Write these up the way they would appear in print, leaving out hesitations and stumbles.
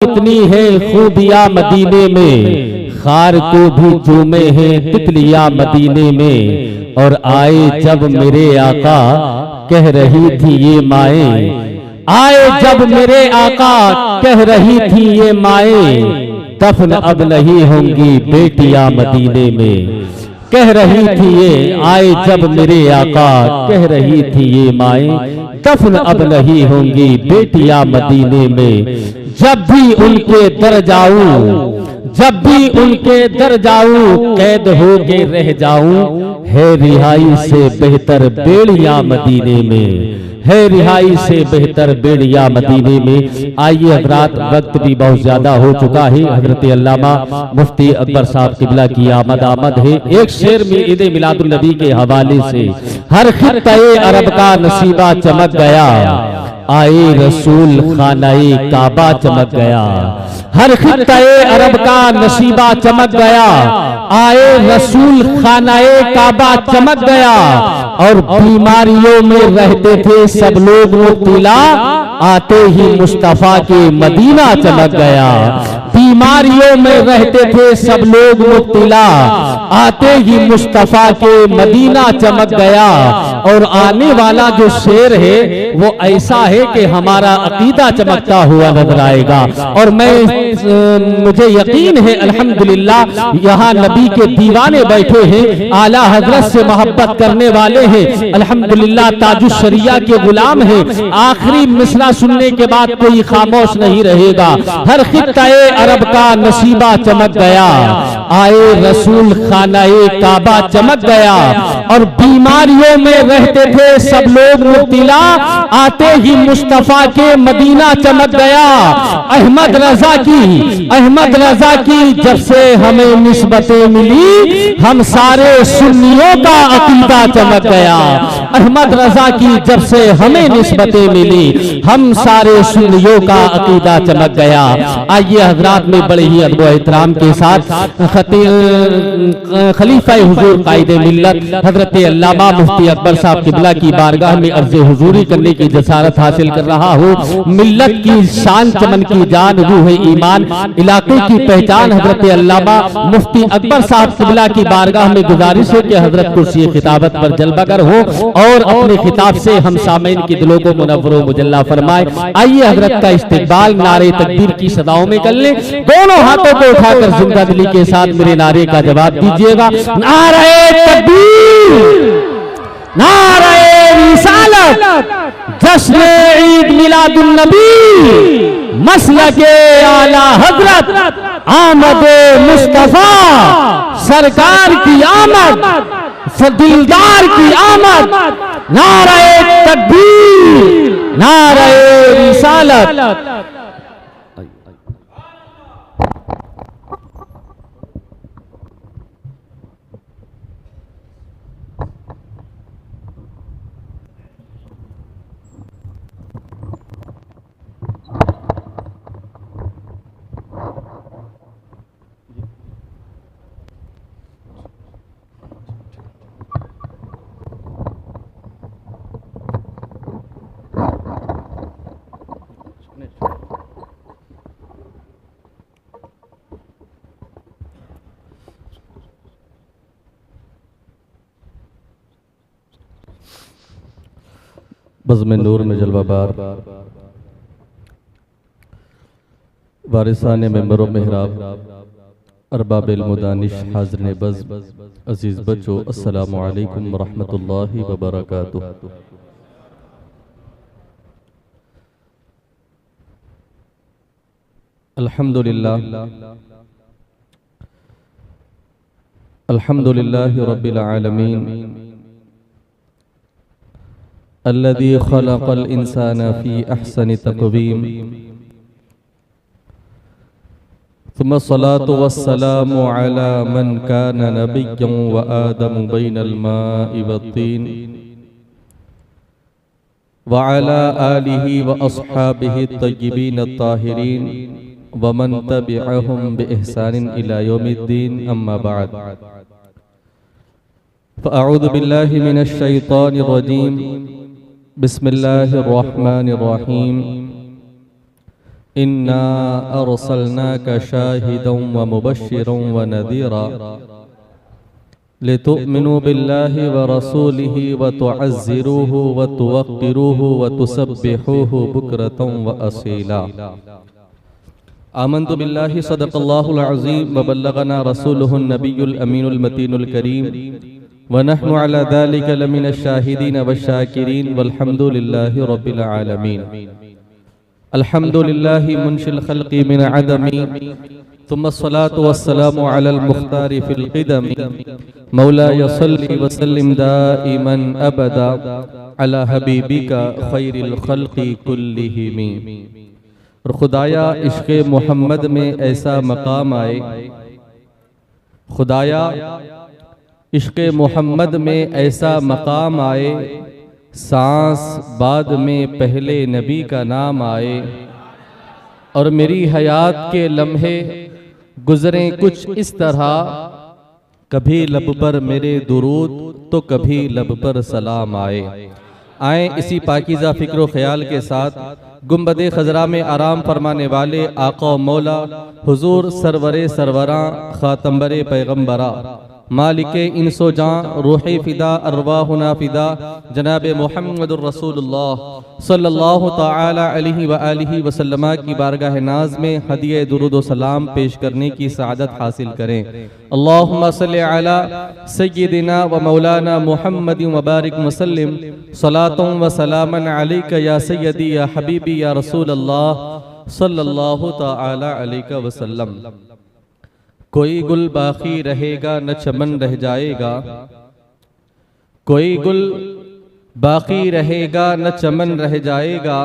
इतनी है खूबियां मदीने में, खार को भी चूमे हैं तितलियां मदीने में। और आए जब मेरे आका कह रही थी ये माएँ, आए जब मेरे आका कह रही थी ये माएँ, दफन अब नहीं होंगी बेटियां मदीने में। कह रही थी ये, आए जब मेरे आका कह रही थी ये माएँ, दफन अब नहीं होंगी बेटियां मदीने में। जब भी उनके दर जाऊं, जब भी उनके दर जाऊं, कैद हो के रह जाऊं, है रिहाई से बेहतर बेड़ियां मदीने में, है रिहाई से बेहतर बेड़ियां मदीने में। आइए हजरात, वक्त भी बहुत ज्यादा हो चुका है। हजरत अल्लामा मुफ्ती अकबर साहब किबला की आमद है। एक शेर में ईद मिलादुन नबी के हवाले से, हर खित्ते अरब का नसीबा चमक गया, आए रसूल खानाए काबा चमक गया। हर खित्ते अरब का नसीबा चमक गया, आए रसूल खानाए काबा चमक गया। और बीमारियों में रहते थे सब लोग मुब्तला, आते ही मुस्तफा के मदीना चमक गया। बीमारियों में रहते थे सब लोग मुब्तला, आते ही मुस्तफा के मदीना चमक गया। और आने वाला जो शेर है वो ऐसा है कि हमारा अकीदा चमकता हुआ नजर आएगा। और मुझे यकीन है अल्हम्दुलिल्लाह यहाँ नबी के दीवाने बैठे हैं, आला हजरत से मोहब्बत करने वाले हैं, अल्हम्दुलिल्लाह ताजुश शरिया के गुलाम हैं। आखिरी मिसरा सुनने के बाद कोई खामोश नहीं रहेगा। हर खित्ते अरब का नसीबा चमक गया, आए रसूल खानाए काबा चमक गया। और बीमारियों में रहते थे सब लोग मुब्तला, आते ही मुस्तफा के मदीना चमक गया। अहमद रजा की जब से हमें निस्बतें मिली, हम सारे सुन्नियों का अकीदा चमक गया। अहमद रजा की जब से हमें निस्बतें मिली, हम सारे सुन्नियों का अकीदा चमक गया। आइए हजरात में बड़े ही अदब एहतराम के साथ खलीफा हुजूर कायदे मिल्लत हजरत अल्लामा मुफ्ती अकबर साहब किबला की बारगाह में अर्ज़े हुजूरी करने की जसारत हासिल कर रहा हूँ। मिल्लत की शान, चमन की जान, रूह ईमान, इलाके की पहचान हजरत अल्लामा मुफ्ती अकबर साहब किबला की बारगाह में गुजारिश है कि हजरत कुर्सी खिताबत पर जलबगर हो और अपने खिताब से हम सामीन की दिलों को मुनव्वर व मुजल्ला फरमाए। आइए हजरत का इस्तकबाल नारे तकबीर की सदाओं में कर ले। दोनों हाथों को उठाकर जिंदा दिली के साथ मेरे नारे का जवाब दीजिएगा। नारे तकबीर, नारे रिसालत, जश्न ईद मिलादुन नबी, मसलके आला हजरत, आमद मुस्तफा, सरकार की आमद, दिलदार की आमद। नारे तकबीर, नारे रिसालत। बज़्म नूर में जलवाबार वारिसाने मेंबरों मेहराब, अरबाब इल्म-ओ-दानिश, हाज़िरीन बज़्म, अज़ीज़ बच्चों, अस्सलामु अलैकुम व रहमतुल्लाहि व बरकातुहू। अल्हम्दुलिल्लाहि रब्बिल आलमीन अल्लज़ी खलक़ल इंसाना फ़ी अहसनि तक़वीम, सुम्मा सलातु वस्सलामु अला मन काना नबिय्यन व आदमु बैनल माइ वत्तीन, व अला आलिहि व अस्हाबिहि तय्यिबीन अत्ताहिरीन, व मन तबिअहुम बिइहसानिन इला यौमिद्दीन। अम्मा बाद, फ़अऊज़ु बिल्लाहि मिनश शैतानिर रजीम। बिस्मिल्लाहिर्रहमानिर्रहीम। इन्ना अरसलनाका शाहिदन व मुबश्शिरन व नदीरा लितुमिनु बिल्लाहि व रसूलिहि व तुअज़्ज़िरूहु व तुवक्किरूहु व तुसब्बिहूहु बुक्रतन व असीला। आमन्तु बिल्लाहि सदक़ल्लाहुल अज़ीम व बल्लगना रसूलुहुन नबियुल अमीनुल मतीनुल करीम व नहनु अला ज़ालिका लमिनश शाहिदीन वश्शाकिरीन वल्हम्दुलिल्लाहि रब्बिल आलमीन। अल्हम्दुलिल्लाहि मुनशिल खल्क़ि मिन अदमी तुम्मा अस्सलातु वस्सलामु अलल मुख्तारि फिल क़िदमी मौलाया सल्लि व सल्लिम दाइमन अबदा अला हबीबिका खैरिल खल्क़ि कुल्लिहिम। और खुदाया इश्क़ मोहम्मद में ऐसा मकाम आए, खुदाया इश्क़ मोहम्मद में ऐसा मकाम आए, सांस बाद में पहले नबी का नाम आए, और मेरी हयात के लम्हे गुजरें कुछ इस तरह, कभी लब पर मेरे दुरूद तो कभी लब पर सलाम आए। आए इसी पाकीज़ा फ़िक्र ख्याल के साथ गुंबदे खजरा में आराम फरमाने वाले आका मौला हुजूर सरवरे सरवरा खातम्बरे पैगम्बरा मालिके इंसो जां रूहे फिदा अरवाहुना फिदा जनाब मुहम्मदुर रसूलुल्लाह सल्लल्लाहु ताला अलैहि व आलिहि वसल्लम की बारगाह नाज में हदिये दुरूद व सलाम पेश करने की सआदत हासिल करें। अल्लाहुम्मा सल्लि अला सय्यिदिना व मौलाना मुहम्मदिन व बारिक वसल्लिम सलातुन व सलामन अलैका या सय्यदी या हबीबी या रसूलल्लाह सल्लल्लाहु ताला अलैहि वसल्लम। कोई गुल बाकी रहेगा न चमन रह जाएगा, कोई गुल बाकी रहेगा न चमन रह जाएगा,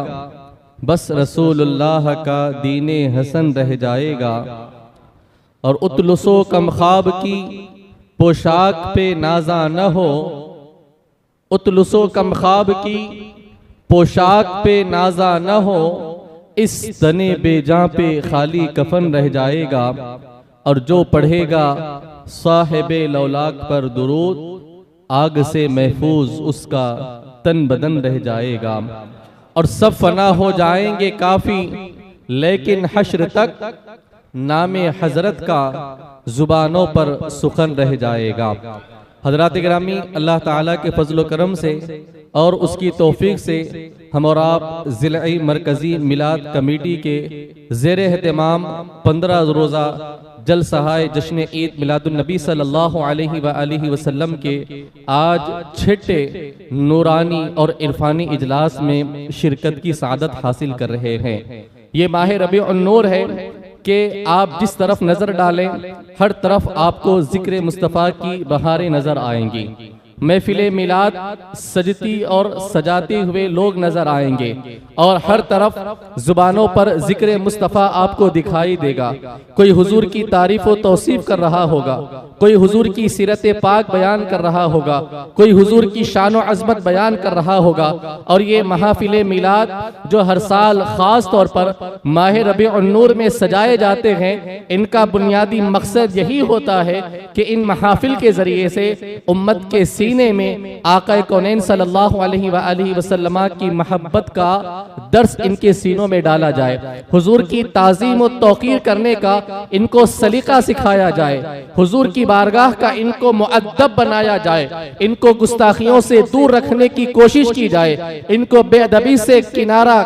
बस रसूलुल्लाह का दीने हसन रह जाएगा। और उतलुसो कमख्वाब की पोशाक पे नाजा न हो, उतलुसो कमख्वाब की पोशाक पे नाजा न हो, इस तने बेजां पे खाली कफन रह जाएगा। और जो पढ़ेगा साहिबे लौलाक पर दुरूद, आग से महफूज उसका तन बदन रह जाएगा। और सब फना हो जाएंगे काफी, लेकिन हश्र तक नामे हजरत का जुबानों पर सुखन रह जाएगा। हजरात गिरामी, अल्लाह ताला के फजल करम से और उसकी तौफीक से हम और आप ज़िले मरकज़ी मिलाद कमेटी के ज़ेर एहतमाम 15 रोज़ा जलसाए जश्न ईद मिलादुन नबी सल्लल्लाहु अलैहि वसल्लम के आज छठे नूरानी और इरफानी इजलास में शिरकत की सआदत हासिल कर रहे हैं। ये माह रबीउन नूर है कि आप जिस तरफ नजर डालें हर तरफ आपको जिक्र मुस्तफ़ा की बहारें नजर आएंगी। महफिले मिलाद सजती और सजाते हुए लोग नजर आएंगे और हर तरफ जुबानों पर जिक्र मुस्तफ़ा आपको दिखाई देगा। कोई हुजूर की तारीफ व तौसीफ कर रहा होगा, कोई हुजूर की सीरत पाक बयान कर रहा होगा, कोई हुजूर की शान व अज़मत बयान कर रहा होगा। और ये महफिले मिलाद जो हर साल खास तौर पर माह रबीउन नूर में सजाए जाते हैं, इनका बुनियादी मकसद यही होता है कि इन महफिल के जरिए से उम्मत के सीने में आका कौनैन सल्लल्लाहु अलैहि वसल्लम की मोहब्बत का दर्स इनके सीनों में डाला जाए, हुजूर की ताज़ीम और तौक़ीर करने का इनको सलीका सिखाया जाए, हुजूर की बारगाह का इनको मुअद्दब बनाया जाए, इनको गुस्ताखियों से दूर रखने की कोशिश की जाए, इनको बेअदबी से किनारा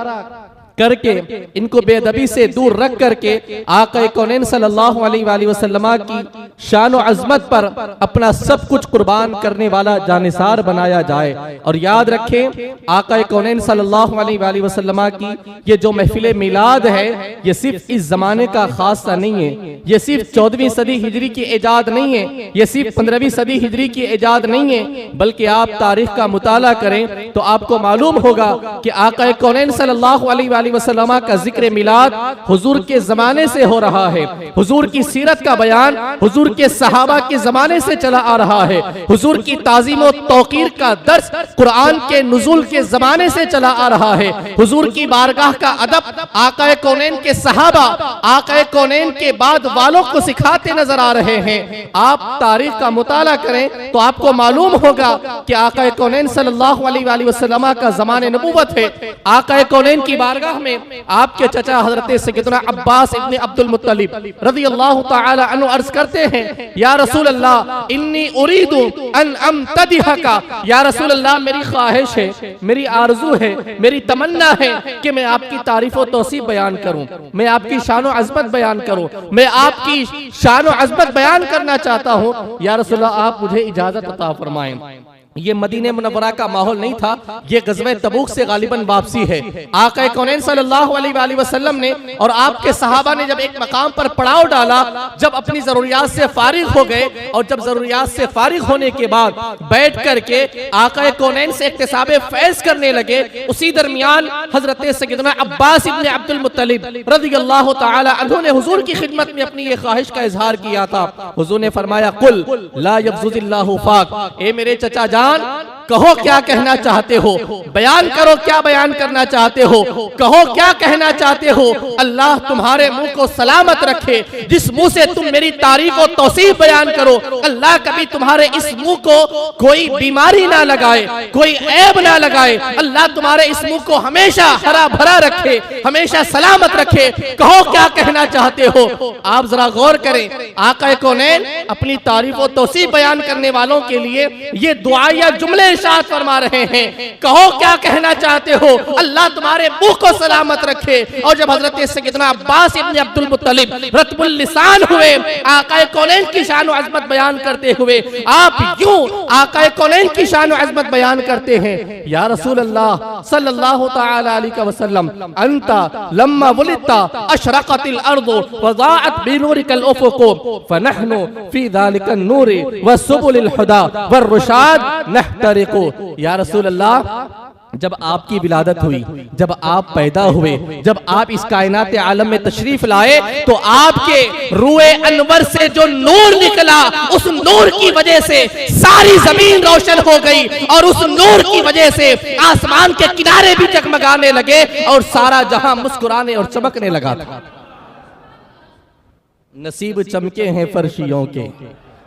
करके, इनको बेअदबी से दूर रख करके आका कौनैन सल्लल्लाहु अलैहि वसल्लम की शान व अज़मत पर अपना सब कुछ कुर्बान करने वाला जानिसार बनाया जाए। और याद रखें, आका कौनैन सल्लल्लाहु अलैहि वसल्लम की ये जो महफिल मिलाद है, ये सिर्फ इस जमाने का खासा नहीं है, ये सिर्फ 14वीं सदी हिजरी की इजाद नहीं है, ये सिर्फ 15वीं सदी हिजरी की इजाद नहीं है, बल्कि आप तारीख का मुताला करें तो आपको मालूम होगा कि आका कौनैन सल्लल्लाहु अलैहि वसल्लम का जिक्र मिलाद हुजूर के जमाने से हो रहा है, हुजूर की सीरत का बयान हुजूर के सहाबा के जमाने से चला आ रहा है, हुजूर की ताज़ीम और तौक़ीर का दर्स कुरान के नुज़ूल के जमाने से चला आ रहा है, हुजूर की बारगाह का अदब आका कौनैन के सहाबा, आका कौनैन के बाद वालों को सिखाते नजर आ रहे हैं। आप तारीख का मुताला करें तो आपको मालूम होगा कि आका कौनैन सल्लल्लाहु अलैहि वसल्लम का ज़माने नबूवत है, आका कौनैन की बारगाह बारगाह में आपके चचा हजरत सैयदना अब्बास इब्न अब्दुल मुत्तलिब रज़ियल्लाहु ताला अन्हु अर्ज करते हैं, या रसूल अल्लाह इन्नी उरीदु अन अम्तदिहका, या रसूल अल्लाह मेरी ख्वाहिश है, मेरी आरजू है, मेरी तमन्ना है कि मैं आपकी तारीफ और तौसीफ बयान करूं, मैं आपकी शान और अज़मत बयान करूं, मैं आपकी शान और अज़मत बयान करना चाहता हूं, या रसूल अल्लाह आप मुझे इजाजत अता फरमाएं। ये मदीने मुनव्वरा का माहौल नहीं था, ये ग़ज़वे तबूक से गालिबन वापसी है। आक़ा कौनैन सल्लल्लाहु अलैहि वसल्लम ने और आपके सहाबा ने जब एक मकाम पर पड़ाव डाला, जब अपनी ज़रूरियात से फारिग हो गए और जब ज़रूरियात से फारिग होने के बाद बैठ करके आक़ा कौनैन से इक्तिसाबे फैज़ करने लगे, उसी दरमियान हज़रत सैयदना अब्बास इब्न अब्दुल मुत्तलिब रज़ियल्लाहु ताला अन्हु ने हुज़ूर की खिदमत में अपनी ये ख्वाहिश का इजहार किया था। हुज़ूर ने फरमाया, कुल ला यब्ज़ुदिल्लाहु फाक, ए मेरे चचा जान कहो क्या कहना चाहते हो, बयान करो क्या बयान करना चाहते हो, कहो क्या कहना चाहते हो। अल्लाह तुम्हारे मुंह को सलामत रखे, जिस मुंह से तुम मेरी तारीफ और तौसीफ बयान करो, अल्लाह कभी तुम्हारे इस मुंह को कोई बीमारी ना लगाए, कोई ऐब ना लगाए। अल्लाह तुम्हारे इस मुंह को हमेशा हरा भरा रखे, हमेशा सलामत रखे। कहो क्या कहना चाहते हो। आप जरा गौर करें, आका कौनैन अपनी तारीफ और तौसीफ बयान करने वालों के लिए ये दुआ या जुमले इरशाद फरमा रहे हैं, कहो क्या कहना चाहते हो, अल्लाह तुम्हारे मुंह को सलामत रखे। और जब हजरत सैयदना अब्बास इब्न अब्दुल मुत्तलिब रत्बुल लिसान हुए, आका कौनैन की शान और अज़मत बयान करते हुए, आप यूं आका कौनैन की शान और अज़मत बयान करते हैं, या रसूल अल्लाह सल्लल्लाहु तआला अलैहि वसल्लम, अंता लम्मा वुलिदता अशरक़तिल अर्दु व ज़ाअत बिनूरिकल उफ़ुक़ु फनहनु फी ज़ालिकन नूरि व सुबुलिल हुदा व रुशाद नहतरिक़ु। या रसूल अल्लाह जब आपकी विलादत हुई, जब आप पैदा हुए, जब आप इस कायनात आलम में तशरीफ लाए, तो आपके रूए अनवर से जो नूर निकला, उस नूर की वजह से सारी जमीन रोशन हो गई और उस नूर की वजह से आसमान के किनारे भी जगमगाने लगे और सारा जहां मुस्कुराने और चमकने लगा था। नसीब चमके हैं फर्शियों के,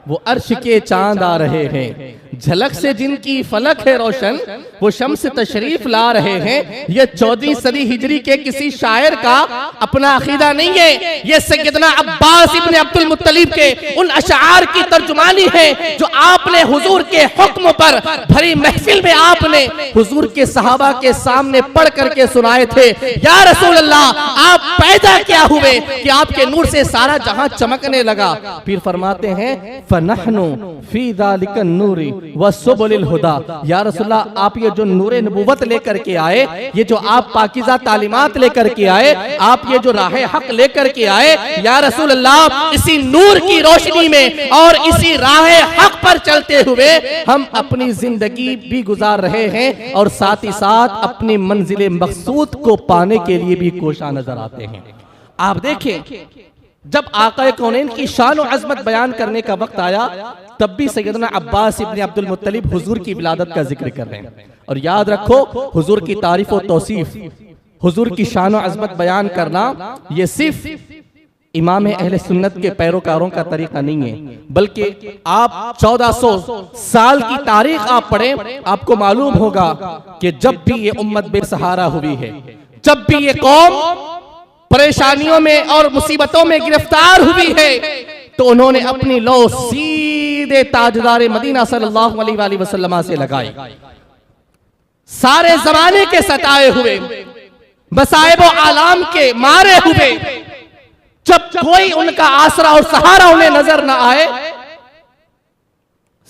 वो अर्श के चांद आ रहे हैं, झलक से जिनकी फलक है रोशन, वो शम्स तशरीफ ला रहे हैं। ये 14वीं सदी हिजरी के किसी शायर का अपना अकीदा नहीं है, ये सैयदना अब्बास इब्न अब्दुल मुत्तलिब के उन अशार की तर्जुमानी है जो आपने हुजूर के हुक्म पर भरी महफिल में आपने हुजूर के सहाबा के सामने पढ़ करके सुनाए थे। या रसूल अल्लाह, आप पैदा क्या हुए कि आपके नूर से सारा जहां चमकने लगा। फिर फरमाते हैं, फनहनु फी ज़ालिकन नूरी व सुबुलिल हुदा। या रसूलल्लाह, आप ये जो नूरे नबूवत लेकर के आए, ये जो आप पाकीज़ा तालीमात लेकर के आए, आप ये जो राह हक लेकर के आए, या रसूल अल्लाह, इसी नूर की रोशनी में और इसी राह हक पर चलते हुए हम अपनी जिंदगी भी गुजार रहे हैं और साथ ही साथ अपनी मंजिल मकसूद को पाने के लिए भी कोशा नजर आते हैं। आप देखें, जब आका कौनैन की शान और अज़मत बयान करने का वक्त आया, तब भी सैयदना अब्बास इब्न अब्दुल मुत्तलिब हुजूर की विलादत का जिक्र कर रहे हैं। और याद रखो, हुजूर की तारीफ और तौसीफ, हुजूर की शान और अज़मत बयान करना, ये सिर्फ इमाम अहले सुन्नत के पैरोकारों का तरीका नहीं है, बल्कि आप 1400 साल की तारीख आप पढ़ें, आपको मालूम होगा कि जब भी ये उम्मत बेसहारा हुई है, जब भी ये कौम परेशानियों में और मुसीबतों में गिरफ्तार हुई है, तो उन्होंने अपनी लो सीधे ताजदार मदीना सल्लल्लाहु अलैहि वसल्लम से लगाई। सारे जमाने के सताए हुए, मसाइब और आलाम के मारे हुए, जब कोई उनका आसरा और सहारा उन्हें नजर ना आए,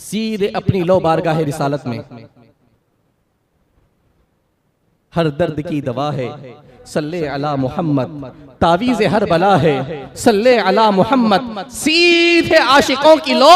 सीधे अपनी लो बारगाह रिसालत में हर दर्द की दवा है, सल्ले अला मोहम्मद, तावीज़ हर बला है, सल्ले अला मोहम्मद। सीधे आशिकों की लो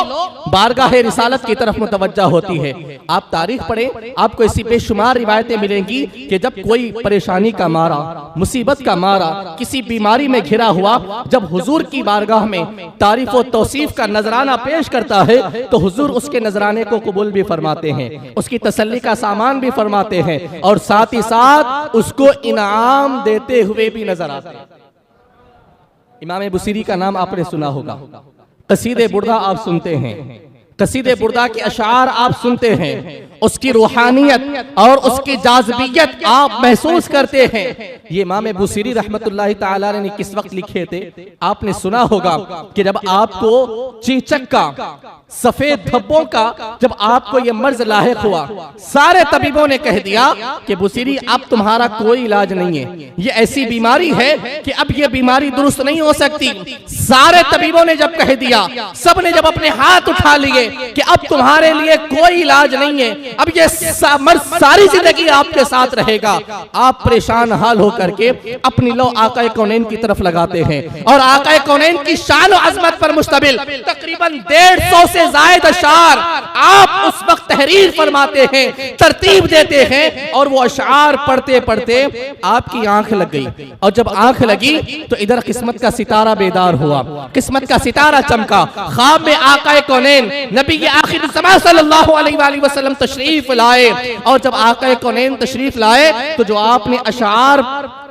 बारगाह रिसालत की तरफ मुतवज्जा होती है। आप तारीख पढ़ें, आपको ऐसी बेशुमार रिवायतें मिलेंगी कि जब कोई परेशानी का मारा, मुसीबत का मारा, किसी बीमारी में घिरा हुआ, जब हुजूर की बारगाह में तारीफ और तौसीफ का नजराना पेश करता है, तो हुजूर उसके नजराने को कबूल भी फरमाते हैं, उसकी तसल्ली का सामान भी फरमाते हैं और साथ ही साथ उसको इनाम देते हुए भी नजर आते हैं। इमाम बुसीरी का नाम आपने सुना होगा, कसीदे बुर्दा आप सुनते हैं, कसीदे बुर्दा के अशार आप सुनते हैं, उसकी रूहानियत और उसकी जाज़बियत आप महसूस करते हैं। ये इमाम बुसीरी रहमतुल्लाहि ताला ने किस वक्त लिखे थे? आपने सुना होगा कि जब आपको चीचक का, सफेद धब्बों का जब आपको ये मर्ज लाहिक हुआ, सारे तबीबों ने कह दिया कि बुसीरी अब तुम्हारा कोई इलाज नहीं है, ये ऐसी बीमारी है कि अब ये बीमारी दुरुस्त नहीं हो सकती। सारे तबीबों ने जब कह दिया, सब ने जब अपने हाथ उठा लिए कि अब तुम्हारे लिए कोई इलाज नहीं है, अब ये मर्ज सारी जिंदगी आपके साथ रहेगा, आप परेशान हाल होकर के अपनी लो आका कौनैन की तरफ लगाते हैं और आका कौनैन की शान और अजमत पर मुश्तमिल तकरीबन 150 से ज़ायद अशार आप उस वक्त तहरीर फरमाते हैं, तरतीब देते हैं, और वो अशार पढ़ते पढ़ते आपकी आंख लग गई। और जब आंख लगी तो इधर किस्मत का सितारा बेदार हुआ, किस्मत का सितारा चमका। ख्वाब में आका कौनैन नबी आखिर ज़मां सल्लल्लाहु अलैहि वसल्लम तशरीफ लाए, और जब आका कौनैन तशरीफ लाए तो जो आपने अशार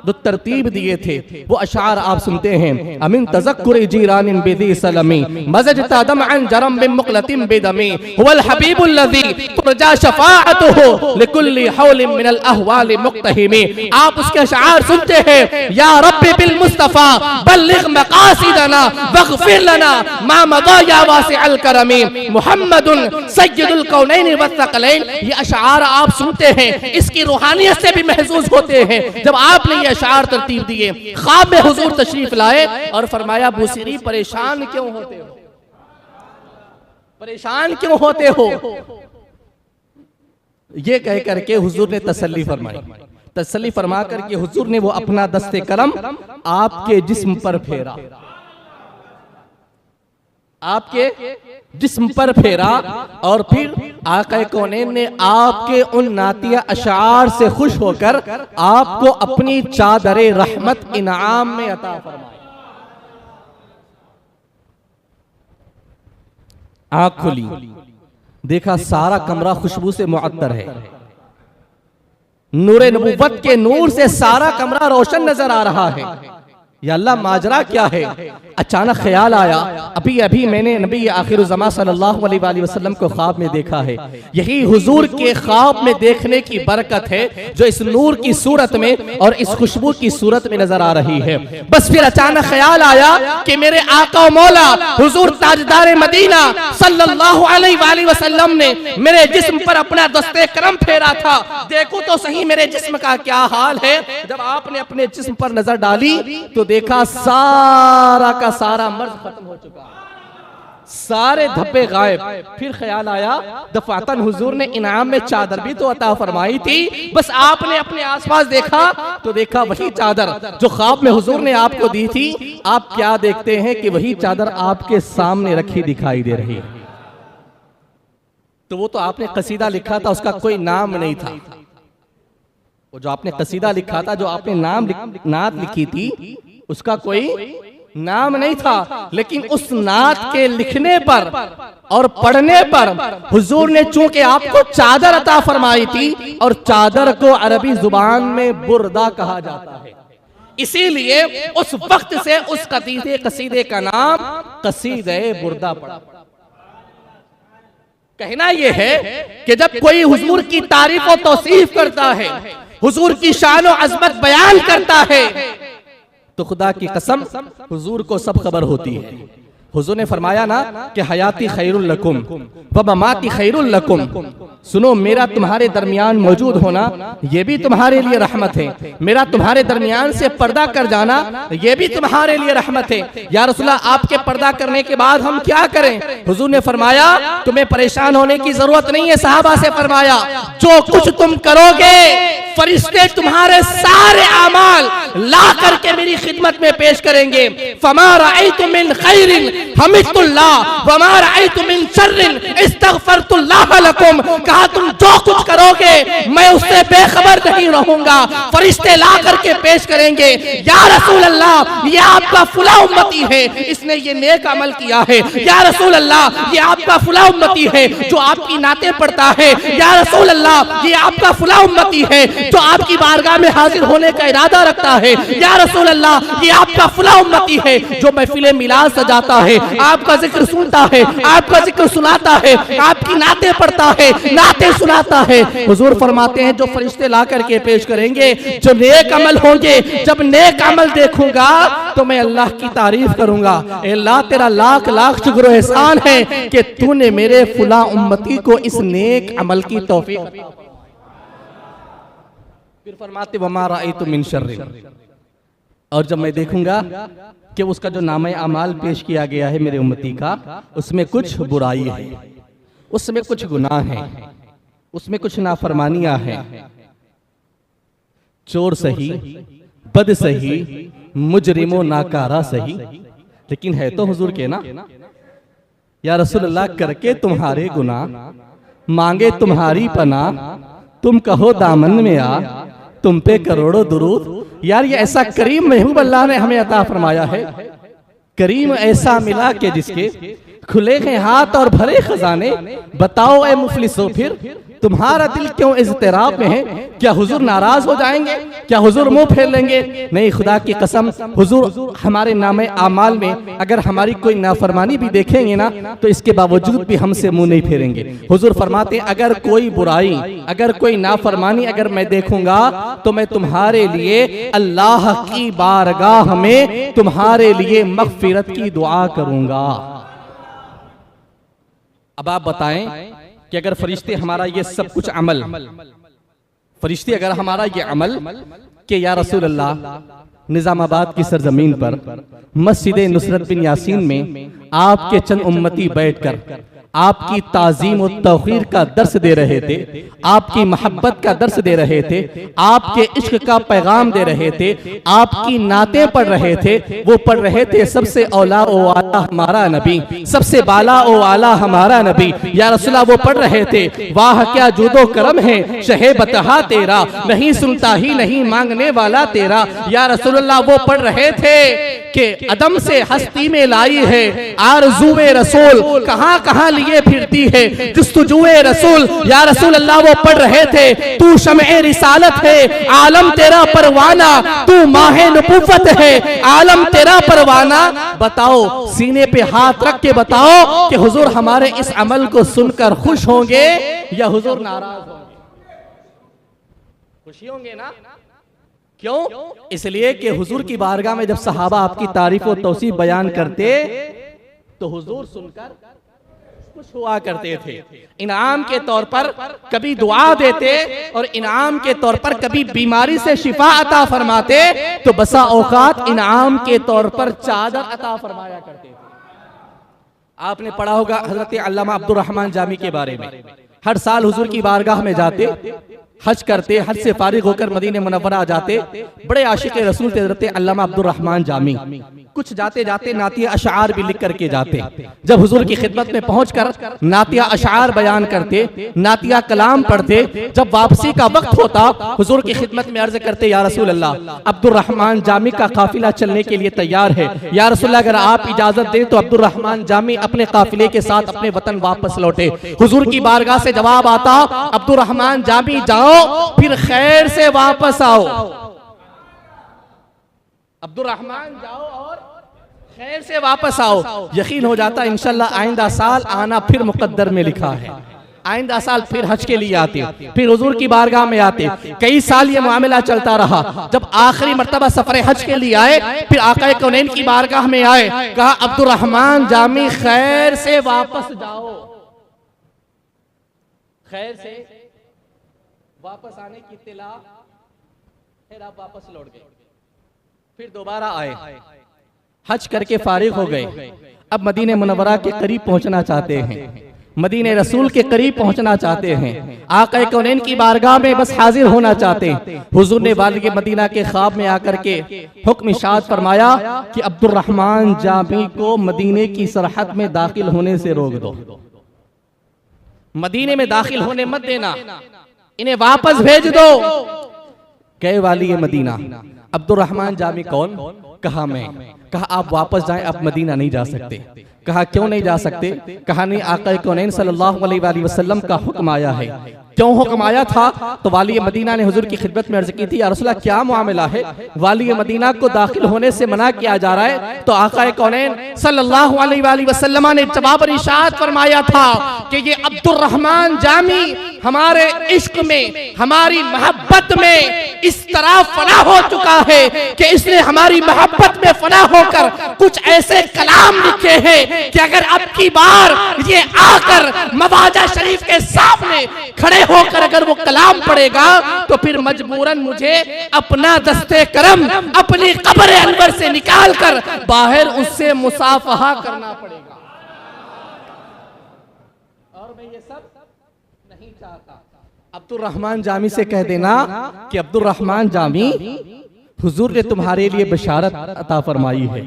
जो तरतीब दिए थे वो अशार आप सुनते हैं। अमिन तज़क्कुर जीरानिन बिदी सलमी मज़जता दमअन जरम बिन मुक़लतिन बिदमी हुवल हबीबुल लज़ी तुरजा शफ़ाअतुहु लिकुल्लि हौलिन मिनल अहवालि मुक़तहिमी। आप उसके अशार सुनते हैं, या रब्बी बिल मुस्तफ़ा बल्लिग़ मक़ासिदना वग़फ़िर लना मा मदा या वासिअल करमी मुहम्मदुन सय्यदुल कौनैन वस्सक़लैन। ये अशार आप सुनते हैं, इसकी रूहानियत से भी महसूस होते हैं। जब आपने ये अशार तरतीब दिए, ख्वाब में हुजूर तशरीफ लाए और फरमाया, बुसीरी परेशान क्यों होते हो, परेशान क्यों होते हो? ये कह करके हुजूर ने तसल्ली फरमाई। तसल्ली फरमा करके हुजूर ने वो अपना दस्ते करम आपके जिस्म पर फेरा, आपके जिस्म पर फेरा, और फिर आका कौनैन ने आपके उन नातिया अशार से खुश होकर आपको अपनी चादरे रहमत इनाम में अता फरमाई। आँख खुली, देखा सारा कमरा खुशबू से मुअत्तर है, नूरे नबुव्वत के नूर से सारा कमरा रोशन नजर आ रहा है। या अल्लाह माजरा क्या है? अचानक ख्याल आया, अभी अभी मैंने नबी आखिर ज़मां सल्लल्लाहु अलैहि वसल्लम को ख्वाब में देखा है। यही हुजूर के ख्वाब में देखने की बरकत है जो इस नूर की सूरत में और इस खुशबू की सूरत में नजर आ रही है। बस फिर अचानक ख्याल आया कि मेरे आका मौला हुजूर ताजदार मदीना सल्लल्लाहु अलैहि वसल्लम ने मेरे जिस्म पर अपना दस्ते करम फेरा था, देखो तो सही मेरे जिस्म का क्या हाल है। जब आपने अपने जिस्म पर नजर डाली तो देखा सारा का सारा मर्ज खत्म हो चुका, सारे धब्बे गायब। फिर ख्याल आया, दफातन हुजूर ने इनाम में चादर भी तो अता फरमाई थी। बस आपने अपने आसपास देखा तो देखा वही चादर जो ख्वाब में हुजूर ने आपको दी थी। आप क्या देखते हैं कि वही चादर आपके सामने रखी दिखाई दे रही है। तो वो तो आपने कसीदा लिखा था, उसका कोई नाम नहीं था। वो जो आपने कसीदा लिखा था, जो आपने नात लिखी थी, उसका कोई नाम नहीं था। लेकिन उस नात के लिखने पर और पढ़ने पर हुजूर ने चूंकि आपको चादर अता फरमाई थी, और चादर को अरबी जुबान में बुर्दा कहा जाता है, इसीलिए उस वक्त से उस कसीदे का नाम कसीदे बुर्दा पड़ा। कहना यह है कि जब कोई हुजूर की तारीफ और तौसीफ करता है, हुजूर की शान और अजमत बयान करता है, तो खुदा की कसम हुजूर को सब खबर होती है। हुजूर ने फरमाया ना कि हयाती खैरुल लकुम व ममाती खैरुल लकुम। सुनो, मेरा तुम्हारे दरमियान मौजूद होना ये भी तुम्हारे लिए रहमत है, मेरा तुम्हारे दरमियान से पर्दा कर जाना ये भी तुम्हारे लिए रहमत है। या रसूलल्लाह, आपके पर्दा करने के बाद हम क्या करें? हुजूर ने फरमाया, तुम्हें परेशान होने की जरूरत नहीं है। सहाबा से फरमाया, जो कुछ तुम करोगे फरिश्ते तुम्हारे सारे अमाल ला करके मेरी खिदमत में पेश करेंगे। फमा रअयतु मिन खैरिन हमिदुल्लाह वमा रअयतु मिन शर्रिन इस्तगफरतुल्लाह लकुम। कहा, तुम जो कुछ करोगे मैं उससे बेखबर नहीं रहूंगा। फरिश्ते ला करके पेश करेंगे, या रसूल अल्लाह, ये आपका फुला उम्मती है, इसने ये नेक अमल किया है। या रसूल अल्लाह, ये आपका फुला उम्मती है जो आपकी नाते पढ़ता है। या रसूल अल्लाह, ये आपका फुला उम्मती है जो आपकी बारगाह में हाजिर होने का इरादा रखता है, या रसूल अल्लाह ये आपका फला उम्मती है जो महफिल मिलाद सजाता है, आपका जिक्र सुनता है, आपका जिक्र सुनाता है, आपकी नाते पढ़ता है, नाते सुनाता है। हुजूर फरमाते हैं जो फरिश्ते ला करके पेश करेंगे, जो नेक अमल होंगे, जब नेक अमल देखूंगा तो मैं अल्लाह की तारीफ करूंगा, अल्लाह तेरा लाख लाख शुक्र एहसान है कि तूने मेरे फुला उम्मती को इस नेक अमल की तौफीक दी। फिर फरमाते वमा राअयतु मिन शर्रिन, और जब मैं देखूंगा कि उसका जो नामे अमाल पेश किया गया है मेरे उम्मती का, उसमें कुछ बुराई है, उसमें कुछ गुनाह है, उसमें कुछ नाफरमानियां हैं, चोर सही, बद सही, मुजरिमो नाकारा सही, लेकिन है तो हुजूर के ना। या रसूलल्लाह करके तुम्हारे गुनाह, मांगे तुम्हारी पनाह, तुम कहो दामन में आ, तुम पे करोड़ों दुरूद। यार ये ऐसा करीम महबूब अल्लाह ने हमें अता फरमाया है, करीम ऐसा मिला कि जिसके खुले हैं हाथ और भरे खजाने। बताओ ए मुफलिसो फिर तुम्हारा दिल क्यों इज़्तिराब में है? क्या हुजूर नाराज हो जाएंगे? क्या हुजूर मुंह फेर लेंगे? नहीं, खुदा की कसम हुजूर हमारे नामे आमाल में अगर हमारी कोई नाफरमानी भी देखेंगे ना तो इसके बावजूद भी हमसे मुंह नहीं फेरेंगे। हुजूर फरमाते अगर कोई बुराई, अगर कोई नाफरमानी अगर मैं देखूंगा तो मैं तुम्हारे लिए अल्लाह की बारगाह में तुम्हारे लिए मगफिरत की दुआ करूंगा। अब आप बताएं कि अगर फरिश्ते हमारा ये सब कुछ अमल, फरिश्ते अगर हमारा ये अमल कि या रसूल अल्लाह निजामाबाद की सरजमीन पर मस्जिद नुसरत बिन यासीन में आपके चंद उम्मती बैठकर आपकी ताजीम और तौक़ीर का दर्स दे रहे थे, आपकी मोहब्बत का दर्स दे रहे थे, आपके इश्क का पैगाम दे रहे थे, आपकी नातें पढ़ रहे थे। वो पढ़ रहे थे सबसे औला ओ आला हमारा नबी, सबसे बाला ओ आला हमारा नबी। या रसूलल्लाह वो पढ़ रहे थे वाह क्या जूदो करम है शहे बतहा तेरा, नहीं सुनता ही नहीं मांगने वाला तेरा। या रसूलल्लाह वो पढ़ रहे थे कि अदम से हस्ती में लाई है आरज़ूए रसूल, कहां कहां लिए फिरती है जुस्तुजुए रसूल। या रसूल अल्लाह वो पढ़ रहे थे तू शम्ए रिसालत है आलम तेरा परवाना, तू माहे नबुव्वत है आलम तेरा परवाना। बताओ, सीने पे हाथ रख के बताओ कि हुजूर हमारे इस अमल को सुनकर खुश होंगे या हुजूर नाराज होंगे? खुशी होंगे ना। क्यों? इसलिए कि हुजूर की बारगाह में जब सहाबा आपकी तारीफ और तौसीफ बयान करते तो हुजूर सुनकर खुश हुआ करते थे। इनाम के तौर पर कभी दुआ देते और इनाम के तौर पर कभी बीमारी से शिफा अता फरमाते, तो बसा औकात इनाम के तौर पर चादर अता फरमाया करते थे। आपने पढ़ा होगा हजरत अल्लामा अब्दुर रहमान जामी के बारे में। हर साल हुजूर की बारगाह में जाते, हज करते, हज से फारिग होकर मदीने मुनव्वरा आ जाते। बड़े आशिक रसूल थे हजरत अल्लामा अब्दुर रहमान जामी। कुछ जाते जाते नातिया अशार भी लिख करके जाते। जब हुजूर की खिदमत में पहुंचकर नातिया अशार बयान करते, नातिया कलाम पढ़ते। जब वापसी का वक्त होता हुजूर की खिदमत में अर्ज करते या रसूल अल्लाह अब्दुर रहमान जामी का काफिला चलने के लिए तैयार है, या रसूल अल्लाह अगर आप इजाजत दें तो अब्दुर रहमान जामी अपने काफिले के साथ अपने वतन वापस लौटे। हुजूर की बारगाह से जवाब आता अब्दुर रहमान जामी जाओ फिर खैर से वापस आओ। अब्दुर रहमान जाओ और खैर से वापस आओ। यकीन हो जाता इंशाल्लाह आइंदा साल आना फिर मुकद्दर में लिखा है। आइंदा साल फिर हज के लिए आते, फिर हुजूर की बारगाह में आते। कई साल ये मामला चलता रहा। जब आखिरी मर्तबा सफर हज के लिए आए, फिर आका कौनैन की बारगाह में आए, कहा अब्दुर रहमान जामी खैर से वापस जाओ। खैर से वापस आने की इत्तिला, फिर आप वापस लौट गए। फिर दोबारा आए, हज करके फारिग हो गए। अब मदीने मुनव्वरा के करीब पहुंचना चाहते हैं, मदीने रसूल के करीब पहुंचना चाहते हैं, आका कौनैन की बारगाह में बस हाजिर होना चाहते हैं। हुजूर ने वालिद मदीना के ख्वाब में आकर के हुक्म इरशाद फरमाया कि अब्दुर रहमान जामी को मदीने की सरहद में दाखिल होने से रोक दो, मदीने में दाखिल होने मत देना, इन्हें वापस भेज दो। गए वाली मदीना, अब्दुर रहमान जामी कौन? कहा मैं। कहा आप वापस जाएं, आप मदीना नहीं जा सकते। कहा क्यों नहीं जा सकते? कहा नहीं, आका कौनैन सल्लल्लाहु अलैहि वसल्लम का हुक्म आया है क्यों हुक्म आया था? तो वाली मदीना ने हुजूर की खिदमत में अर्ज की थी, या रसूलल्लाह क्या मामला है, वाली मदीना को दाखिल होने से मना किया जा रहा है। तो आका कौनैन सल्लल्लाहु अलैहि वसल्लम ने जवाब इरशाद फरमाया था कि ये अब्दुर्रहमान जामी हमारे इश्क में, हमारी मोहब्बत में इस तरह फना हो चुका है कि इसने हमारी मोहब्बत में फना होकर कुछ ऐसे कलाम लिखे हैं कि अगर अब की बार ये आकर मवाजा शरीफ के सामने खड़े होकर अगर वो कलाम पढ़ेगा तो फिर मजबूरन मुझे अपना दस्ते करम अपनी कब्र अनवर से निकाल कर बाहर उससे मुसाफहा करना पड़ेगा। और मैं ये सब नहीं चाहता। अब्दुर्रहमान जामी से कह देना कि अब्दुर्रहमान जामी, हुजूर ने तुम्हारे लिए बशारत अता फरमाई है,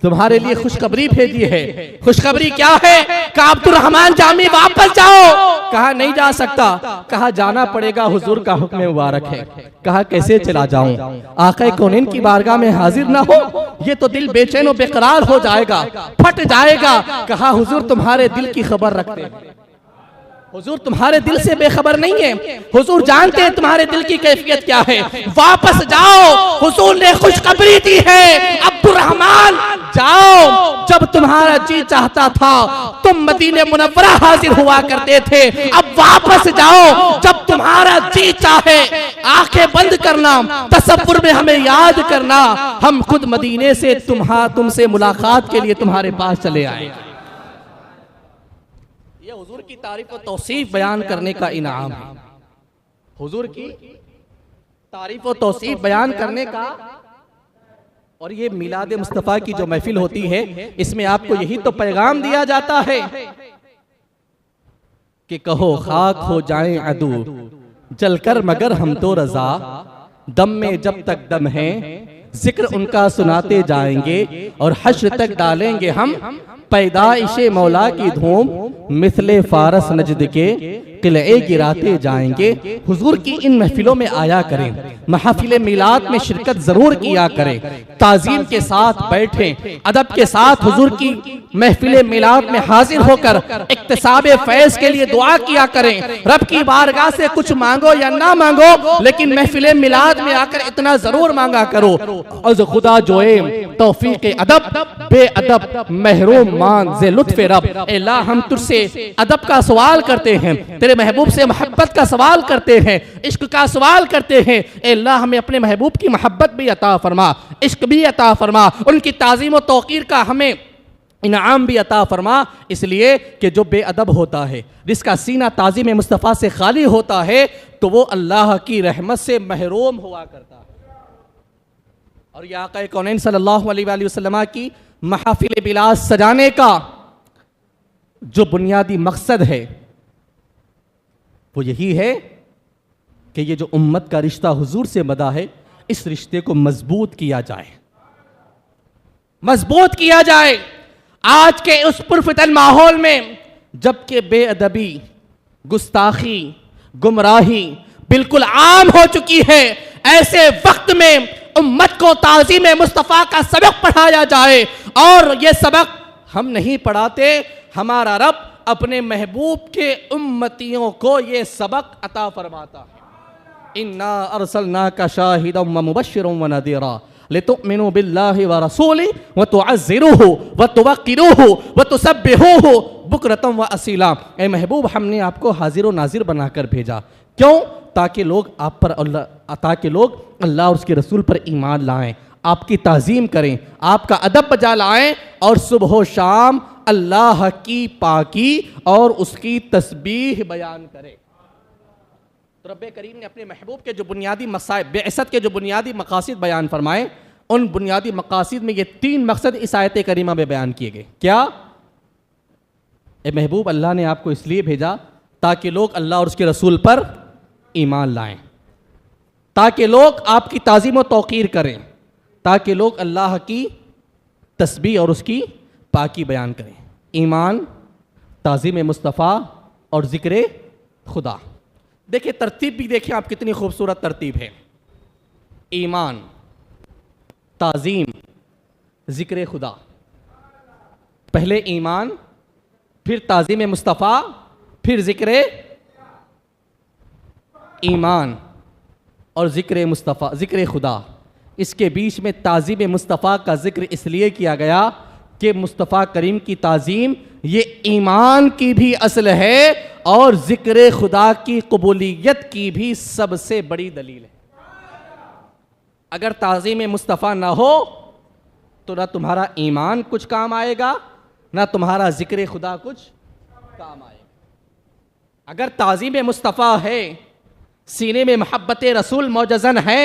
तुम्हारे लिए खुशखबरी भेजी है। खुशखबरी क्या है? कहा अब्दुर्रहमान जामी वापस जाओ। कहा नहीं जा सकता। कहा जाना पड़ेगा, हुजूर का हुक्म मुबारक है। कहा कैसे चला जाऊं? आका कौनैन की बारगाह में हाजिर ना हो ये तो दिल बेचैन और बेकरार हो जाएगा, फट जाएगा। कहा हुजूर तुम्हारे दिल की खबर रखते हैं, हुजूर तुम्हारे दिल से बेखबर नहीं है, हुजूर जानते हैं तुम्हारे दिल की कैफियत क्या है। वापस जाओ, हुजूर ने खुशखबरी दी है। अब्दुर्रहमान जाओ, जब तुम्हारा जी चाहता था तुम मदीने मुनव्वरा हाजिर हुआ करते थे, अब वापस जाओ जब तुम्हारा जी चाहे। आंखें बंद करना, तसव्वुर में हमें याद करना, हम खुद मदीने से तुमसे मुलाकात के लिए तुम्हारे पास चले आए। ये हुजूर की तारीफ और तौसीफ बयान करने का इनाम है। हुजूर की तारीफ और तौसीफ बयान करने का। और ये मिलाद मुस्तफ़ा की जो महफिल होती है, इसमें आपको यही तो पैगाम दिया जाता है कि कहो खाक हो जाएं अदू जलकर मगर हम तो रजा, दम में जब तक दम है जिक्र उनका सुनाते जाएंगे, और हश्र तक डालेंगे हम पैदाइशे मौला की धूम, मिसले फारस नजद के किले गिराते जाएंगे। हुजूर की इन महफिलों में आया करें, महफिल मिलाद में शिरकत जरूर किया करें, ताजीम के साथ बैठें, अदब के साथ हुजूर की महफिल मिलाद में हाजिर होकर इक्तिसाब फैज के लिए दुआ किया करें। रब की बारगाह से कुछ मांगो या ना मांगो, लेकिन महफिल मिलाद में आकर इतना जरूर मांगा करो, अज़ खुदा जोए तौफीक अदब बेअदब महरूम मान जे लुत्फ़े रब। अल्लाह हम तुझसे अदब का सवाल करते हैं, तेरे महबूब से मोहब्बत का सवाल करते हैं, इश्क का सवाल करते हैं। अल्लाह हमें अपने महबूब की मोहब्बत भी अता फरमा, इश्क भी अता फरमा, उनकी ताज़ीम और तौक़ीर का हमें इनाम भी अता फरमा। इसलिए कि जो बेअदब होता है, जिसका सीना ताज़ीम मुस्तफ़ा से खाली होता है, तो वो अल्लाह की रहमत से महरूम हुआ करता है। और ये आक़ा कौनैन सल्लल्लाहु अलैहि वसल्लम की महफिल बिलाद सजाने का जो बुनियादी मकसद है वो यही है कि ये जो उम्मत का रिश्ता हुजूर से बदा है, इस रिश्ते को मजबूत किया जाए, मजबूत किया जाए। आज के उस पुरफितन माहौल में जबकि बेअदबी, गुस्ताखी, गुमराही बिल्कुल आम हो चुकी है, ऐसे वक्त में उम्मत को ताज़ीम मुस्तफ़ा का सबक पढ़ाया जाए। और ये सबक हम नहीं पढ़ाते, हमारा रब अपने महबूब के उम्मतियों को ये सबक अता फरमाता है। इन्ना अरसलनाका शाहिदम व मुबश्शिरम व नदीरा लितुमिनु बिल्लाहि व रसूलिहि व तुअज़्ज़िरूहु व तुवक्किरूहु व तुसब्बिहूहु बुकरतम व असीला। ए महबूब, हमने आपको हाजिर व नाजिर बनाकर भेजा। क्यों? ताकि लोग आप पर अल्लाह और उसके रसूल पर ईमान लाएं, आपकी ताज़ीम करें, आपका अदब बजा लाएं, और सुबह शाम अल्लाह की पाकी और उसकी तस्बीह बयान करें। तो रब्बे करीम ने अपने महबूब के जो बुनियादी मसाइब, बेअसत के जो बुनियादी मकासिद बयान फरमाए, उन बुनियादी मकासिद में ये 3 मकसद इस आयत करीमा में बयान किए गए। क्या? ए महबूब, अल्लाह ने आपको इसलिए भेजा ताकि लोग अल्लाह और उसके रसूल पर ईमान लाएं, ताकि लोग आपकी ताज़ीम और तौक़ीर करें, ताकि लोग अल्लाह की तस्बीह और उसकी पाकी बयान करें। ईमान, ताज़ीम मुस्तफ़ा और ज़िक्र खुदा। देखिए तरतीब भी देखिए आप, कितनी खूबसूरत तरतीब है। ईमान, ताज़ीम, ज़िक्र खुदा। पहले ईमान, फिर ताज़ीम मुस्तफ़ा, फिर ज़िक्र। ईमान और ज़िक्र मुस्तफ़ा, ज़िक्र खुदा, इसके बीच में ताज़ीम मुस्तफ़ा का ज़िक्र इसलिए किया गया कि मुस्तफ़ा करीम की ताज़ीम ये ईमान की भी असल है और ज़िक्र खुदा की कबूलियत की भी सबसे बड़ी दलील है। अगर ताज़ीम मुस्तफ़ा ना हो तो ना तुम्हारा ईमान कुछ काम आएगा, ना तुम्हारा ज़िक्र खुदा कुछ काम आएगा। अगर ताज़ीम मुस्तफ़ा है, सीने में मोहब्बत रसूल मौजज़न है,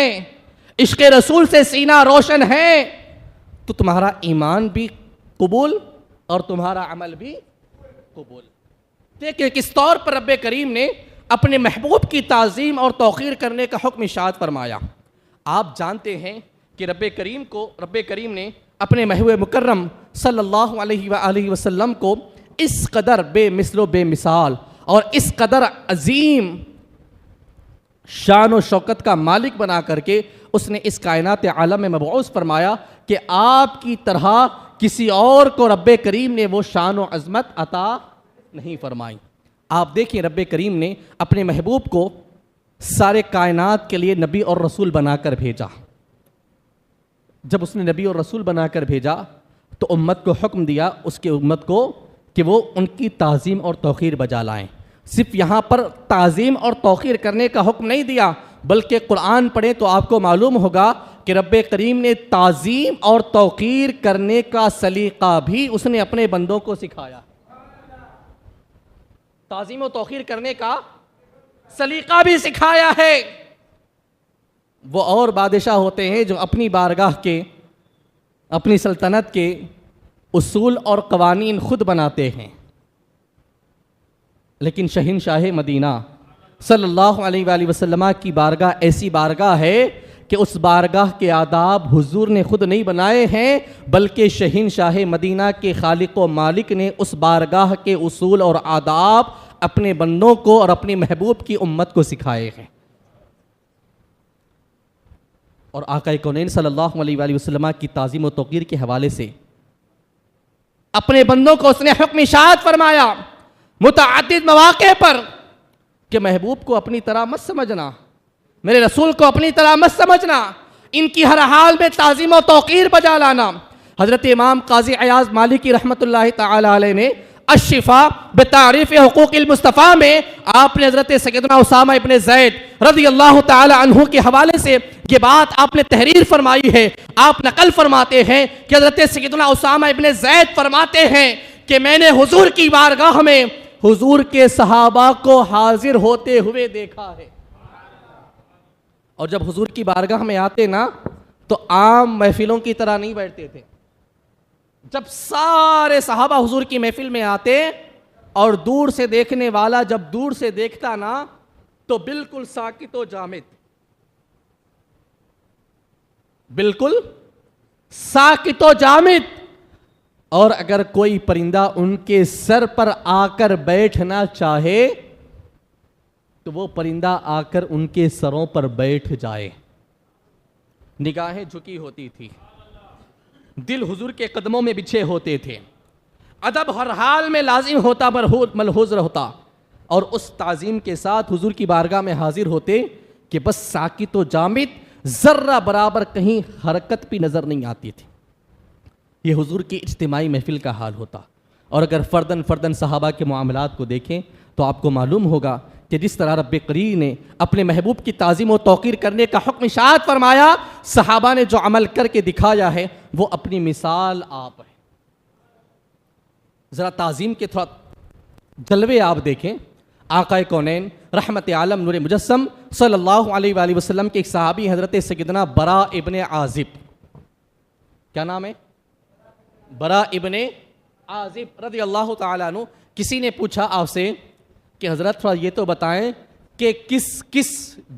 इश्क़ रसूल से सीना रोशन है, तो तुम्हारा ईमान भी कबूल और तुम्हारा अमल भी कबूल। देखिए किस तौर पर रब्बे करीम ने अपने महबूब की ताज़ीम और तौक़ीर करने का हुक्म इरशाद फरमाया। आप जानते हैं कि रब्बे करीम ने अपने महबूब मुकर्रम सल्लल्लाहु अलैहि वसल्लम को इस कदर बेमिसल बेमिसाल और इस कदर अजीम शान और शौकत का मालिक बना करके उसने इस कायनात आलम में मबऊस फरमाया कि आपकी तरह किसी और को रब्बे करीम ने वो शान और अज़मत अता नहीं फरमाई। आप देखिए रब्बे करीम ने अपने महबूब को सारे कायनात के लिए नबी और रसूल बनाकर भेजा। जब उसने नबी और रसूल बनाकर भेजा तो उम्मत को हुक्म दिया, उसके उम्मत को, कि वो उनकी ताज़ीम और तौक़ीर बजा लाएं। सिर्फ यहाँ पर ताज़ीम और तौक़ीर करने का हुक्म नहीं दिया, बल्कि कुरान पढ़ें तो आपको मालूम होगा कि रब्बे करीम ने ताज़ीम और तौक़ीर करने का सलीक़ा भी उसने अपने बंदों को सिखाया। ताज़ीम और तौक़ीर करने का सलीक़ा भी सिखाया है। वो और बादशाह होते हैं जो अपनी बारगाह के, अपनी सल्तनत के उसूल और क़वानीन खुद बनाते हैं, लेकिन शहंशाह मदीना सल्लल्लाहु अलैहि वसल्लम की बारगाह ऐसी बारगाह है कि उस बारगाह के आदाब हुजूर ने खुद नहीं बनाए हैं, बल्कि शहंशाह मदीना के खालिक व मालिक ने उस बारगाह के उसूल और आदाब अपने बंदों को और अपनी महबूब की उम्मत को सिखाए हैं। और आका कौनैन सल्लल्लाहु अलैहि वसल्लम की ताज़ीम व तौक़ीर के हवाले से अपने बंदों को उसने हुक्म इरशाद फरमाया मुतअद्दिद मवाक़े पर कि महबूब को अपनी तरह मत समझना, मेरे रसूल को अपनी तरह मत समझना, इनकी हर हाल में ताज़ीम और तौक़ीर बजा लाना। हज़रत इमाम क़ाज़ी अयाज़ मालिकी रहमतुल्लाहि तआला अलैह ने अश्शिफ़ा बितारीफ़ हुक़ूक़िल मुस्तफ़ा में आपने हज़रत सैयदना उसामा इब्न ज़ैद रज़ियल्लाहु तआला अन्हु के हवाले से ये बात आपने तहरीर फरमाई है। आप नकल फरमाते हैं कि हज़रत सैयदना उसामा इब्न ज़ैद फरमाते हैं कि मैंने हुजूर की बारगाह में हुजूर के सहाबा को हाजिर होते हुए देखा है। और जब हुजूर की बारगाह में आते ना तो आम महफिलों की तरह नहीं बैठते थे। जब सारे सहाबा हुजूर की महफिल में आते और दूर से देखने वाला जब दूर से देखता ना तो बिल्कुल साकित व जामिद, बिल्कुल साकित व जामिद। और अगर कोई परिंदा उनके सर पर आकर बैठना चाहे तो वो परिंदा आकर उनके सरों पर बैठ जाए। निगाहें झुकी होती थी, दिल हुजूर के कदमों में बिछे होते थे, अदब हर हाल में लाजिम होता मलहूज होता, और उस ताज़ीम के साथ हुजूर की बारगाह में हाजिर होते कि बस साकित व जामिद, जर्रा बराबर कहीं हरकत भी नजर नहीं आती थी। ये हुजूर की इज्तिमाई महफिल का हाल होता। और अगर फ़र्दन फ़र्दन सहाबा के मामलात को देखें तो आपको मालूम होगा कि जिस तरह रब्बे करीम ने अपने महबूब की ताज़ीम व तौक़ीर करने का हुक्म इरशाद फरमाया, सहाबा ने जो अमल करके दिखाया है वो अपनी मिसाल आप है। ज़रा ताज़ीम के थोड़ा जलवे आप देखें। आका कौनैन रहमत आलम नूर मुजस्सम सल्लल्लाहु अलैहि वसल्लम के एक सहाबी हज़रत सैयदना बरा इब्न आज़िब, क्या नाम है? बरा इब्न आज़िब रज़ियल्लाहु ताला अन्हु। किसी ने पूछा आपसे कि हज़रत थोड़ा ये तो बताएं कि किस किस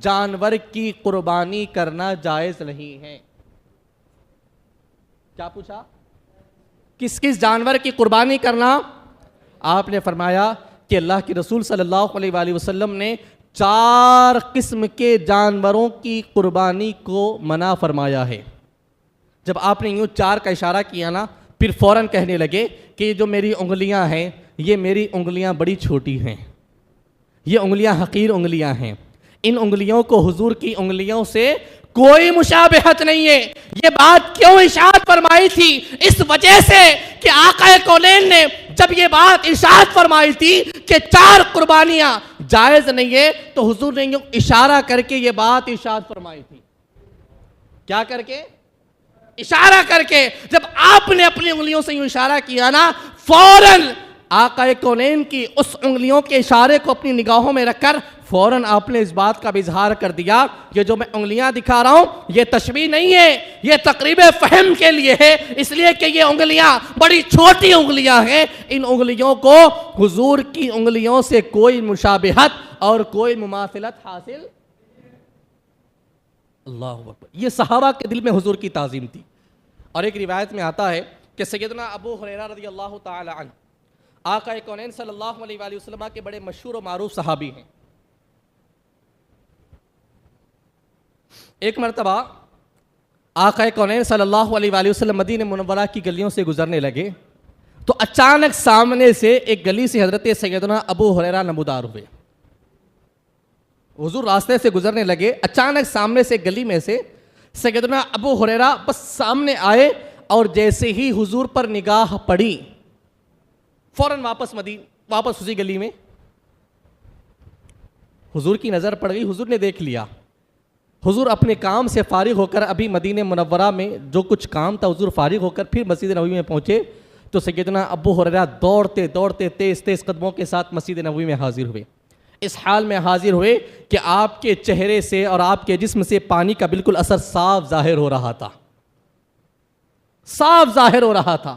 जानवर की कुर्बानी करना जायज़ नहीं है। क्या पूछा? किस किस जानवर की कुर्बानी करना? आपने फरमाया कि अल्लाह के रसूल सल्लल्लाहु अलैहि वसल्लम ने 4 किस्म के जानवरों की कुर्बानी को मना फरमाया है। जब आपने यूँ 4 का इशारा किया ना, फिर फ़ौरन कहने लगे कि ये जो मेरी उंगलियां हैं, ये मेरी उंगलियां बड़ी छोटी हैं, ये उंगलियां हकीर उंगलियां हैं, इन उंगलियों को हुजूर की उंगलियों से कोई मुशाबहत नहीं है। ये बात क्यों इरशाद फरमाई थी? इस वजह से कि आका कौनैन ने जब ये बात इरशाद फरमाई थी कि 4 कुर्बानियां जायज नहीं है, तो हुजूर ने इशारा करके ये बात इरशाद फरमाई थी। क्या करके? इशारा करके। जब आपने अपनी उंगलियों से यूं इशारा किया ना, फौरन आका कौनैन की उस उंगलियों के इशारे को अपनी निगाहों में रखकर फौरन आपने इस बात का भी इजहार कर दिया, ये जो मैं उंगलियां दिखा रहा हूं ये तशबीह नहीं है, ये तकरीब फहम के लिए है, इसलिए कि ये उंगलियां बड़ी छोटी उंगलियां हैं। इन उंगलियों को हुजूर की उंगलियों से कोई मुशाबिहत और कोई मुमासिलत हासिल। अल्लाह अकबर। ये सहाबा के दिल में हुजूर की ताज़ीम थी। और एक रिवायत में आता है कि सैयदना अबू हुरैरा रज़ी अल्लाह तआला अन्हु आका कौनैन सल्लल्लाहु अलैहि वसल्लम के बड़े मशहूर और मारूफ सहाबी हैं। एक मरतबा आका कौनैन सल्लल्लाहु अलैहि वसल्लम मदीना मुनव्वरा की गलियों से गुजरने लगे, तो अचानक सामने से एक गली से हजरत सैयदना अबू हुरैरा नमूदार हुए। हुजूर रास्ते से गुजरने लगे, अचानक सामने से गली में से सैयदना अबू हुरैरा बस सामने आए, और जैसे ही हुजूर पर निगाह पड़ी फौरन वापस उसी गली में। हुजूर की नज़र पड़ गई, हुजूर ने देख लिया। हुजूर अपने काम से फारिग होकर अभी मदीने मुनव्वरा में जो कुछ काम था, हुजूर फारिग होकर फिर मस्जिद नबवी में पहुंचे, तो सैयदना अबू हुरैरा दौड़ते दौड़ते तेज तेज कदमों के साथ मस्जिद नबवी में हाजिर हुए। इस हाल में हाजिर हुए कि आपके चेहरे से और आपके जिस्म से पानी का बिल्कुल असर साफ जाहिर हो रहा था, साफ जाहिर हो रहा था।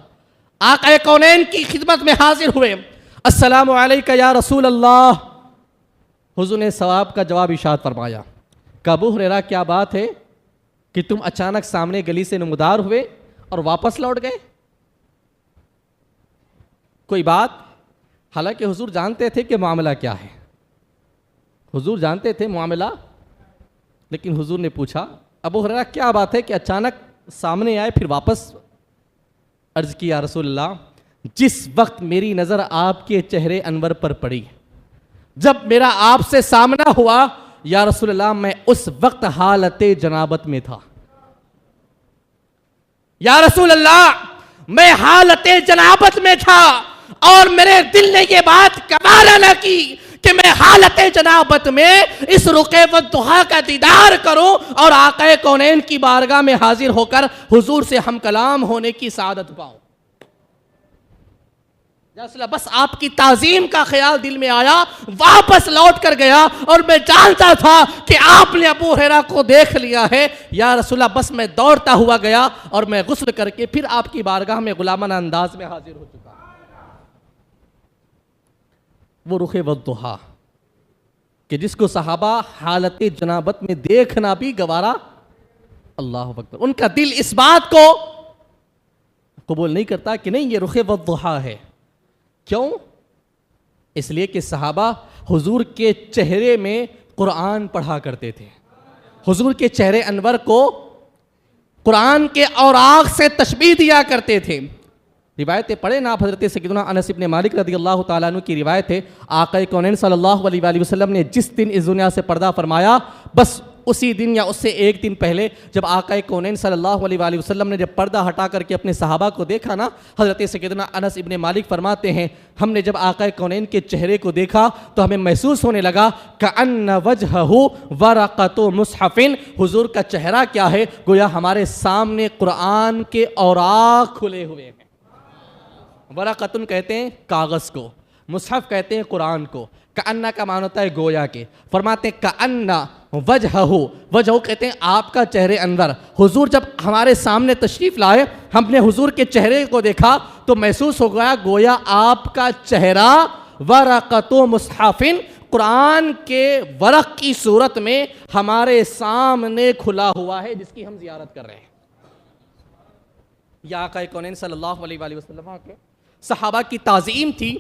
आका कौनैन की खिदमत में हाजिर हुए। अस्सलामु अलैका या रसूल अल्लाह। हुजूर ने सवाब का जवाब इरशाद फरमाया। अबू हुरैरा क्या बात है कि तुम अचानक सामने गली से नमूदार हुए और वापस लौट गए? कोई बात? हालांकि हुजूर जानते थे कि मामला क्या है, हुजूर जानते थे मामला, लेकिन हुजूर ने पूछा अबू हुरैरा क्या बात है कि अचानक सामने आए फिर वापस? अर्ज किया रसूलल्लाह, जिस वक्त मेरी नजर आपके चेहरे अनवर पर पड़ी, जब मेरा आपसे सामना हुआ या रसूलल्लाह, मैं उस वक्त हालते जनाबत में था। या रसूलल्लाह, मैं हालते जनाबत में था और मेरे दिल ने यह बात कबाल न की कि मैं हालते जनाबत में इस रुके व दुहा का दीदार करूं और आका कौनैन की बारगाह में हाजिर होकर हुजूर से हम कलाम होने की सादत पाऊं। बस आपकी ताजीम का ख्याल दिल में आया, वापस लौट कर गया, और मैं जानता था कि आपने अबू हुरैरा को देख लिया है। या रसूलल्लाह, बस मैं दौड़ता हुआ गया और मैं गुस्ल करके फिर आपकी बारगाह में गुलामाना अंदाज में हाजिर हो चुका। वो रुखे वद्दुहा कि जिसको सहाबा हालत जनाबत में देखना भी गवारा। अल्लाह अकबर। उनका दिल इस बात को कबूल नहीं करता कि नहीं, ये रुखे वद्दुहा है। क्यों? इसलिए कि सहाबा हुजूर के चेहरे में कुरान पढ़ा करते थे, हुजूर के चेहरे अनवर को कुरान के औराक से तशबीह दिया करते थे। रिवायतें पढ़े ना, हज़रत सैयदना अनस इब्न मालिक रज़ियल्लाहु ताला अन्हु की रिवायत है, आका कौनैन सल्लल्लाहु अलैहि वसल्लम ने जिस दिन इस दुनिया से पर्दा फरमाया, बस उसी दिन या उससे एक दिन पहले जब आका कौनैन सल्लल्लाहु अलैहि वसल्लम ने जब पर्दा हटा करके अपने सहाबा को देखा ना, हज़रत सैयदना अनस इब्न मालिक फरमाते हैं, हमने जब आका कौनैन के चेहरे को देखा तो हमें महसूस होने लगा कअन्न वजहहु वरक़तु मुस्हफ़िन, हुजूर का चेहरा क्या है, गोया हमारे सामने कुरान के औराक खुले हुए हैं। वरक़तुन कहते हैं कागज़ को, मुस्हफ़ कहते हैं कुरान को। कअन्ना का मान होता है गोया के। फरमाते हैं कअन्ना वजहहु, वजहु कहते हैं आपका चेहरे अनवर। हुजूर जब हमारे सामने तशरीफ़ लाए, हमने हुजूर के चेहरे को देखा तो महसूस हो गया गोया आपका चेहरा वरक़तु मुस्हफ़िन, कुरान के वरक़ की सूरत में हमारे सामने खुला हुआ है, जिसकी हम ज़ियारत कर रहे हैं। या आका कौनैन सल्लल्लाहु अलैहि वसल्लम के सहाबा की ताज़ीम थी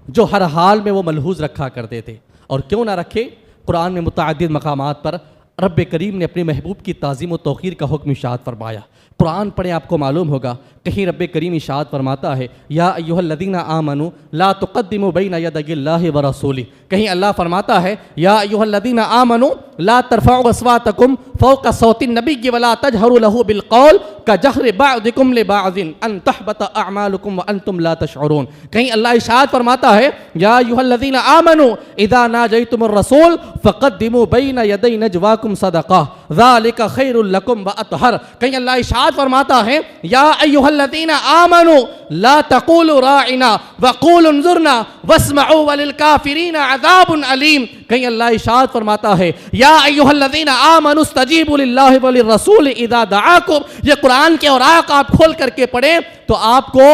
जो हर हाल में वो मलहूज़ रखा करते थे। और क्यों ना रखे, कुरान में मुतअद्दिद मकामात पर रब्बे करीम ने अपने महबूब की ताज़ीम व तौक़ीर का हुक्म इरशाद फरमाया। कुरान पढ़े आपको मालूम होगा, कहीं रब्बे करीम इरशाद फरमाता है या अय्युहल्लज़ीना आमनू ला तुक़द्दिमू बैना यदैहिल्लाहि व रसूलिही। कहीं अल्लाह फरमाता है या अय्युहल्लज़ीना आमनू ला तरफ़अू अस्वातकुम फ़ौक़ सौतिन नबिय्यि व ला तजहरू लहू बिल क़ौल कजहरि बअदिकुम लिबअदिन अन तहबता अअमालुकुम व अंतुम ला तशऊरून। कहीं अल्लाह इरशाद फरमाता है या अय्युहल्लज़ीना आमनू इज़ा नाजयतुमुर रसूल फ़क़द्दिमू बैना यदै नजवाकुम सदक़ा ज़ालिका खैरुल लकुम व अतहर। कहीं अल्लाह इरशाद फरमाता है या अय्युहल्लज़ीना आमनू ला तक़ूलू राइना व क़ूलू उन्ज़ुरना वस्मऊ वलिल काफ़िरीना अज़ाबुन अलीम। कहीं अल्लाह इरशाद फरमाता है या अय्युहल्लज़ीना आमनू इस्तजीबू लिल्लाहि व लिर्रसूल इज़ा दआकुम। ये कुरान के औराक आप खोल करके पढ़ें तो आपको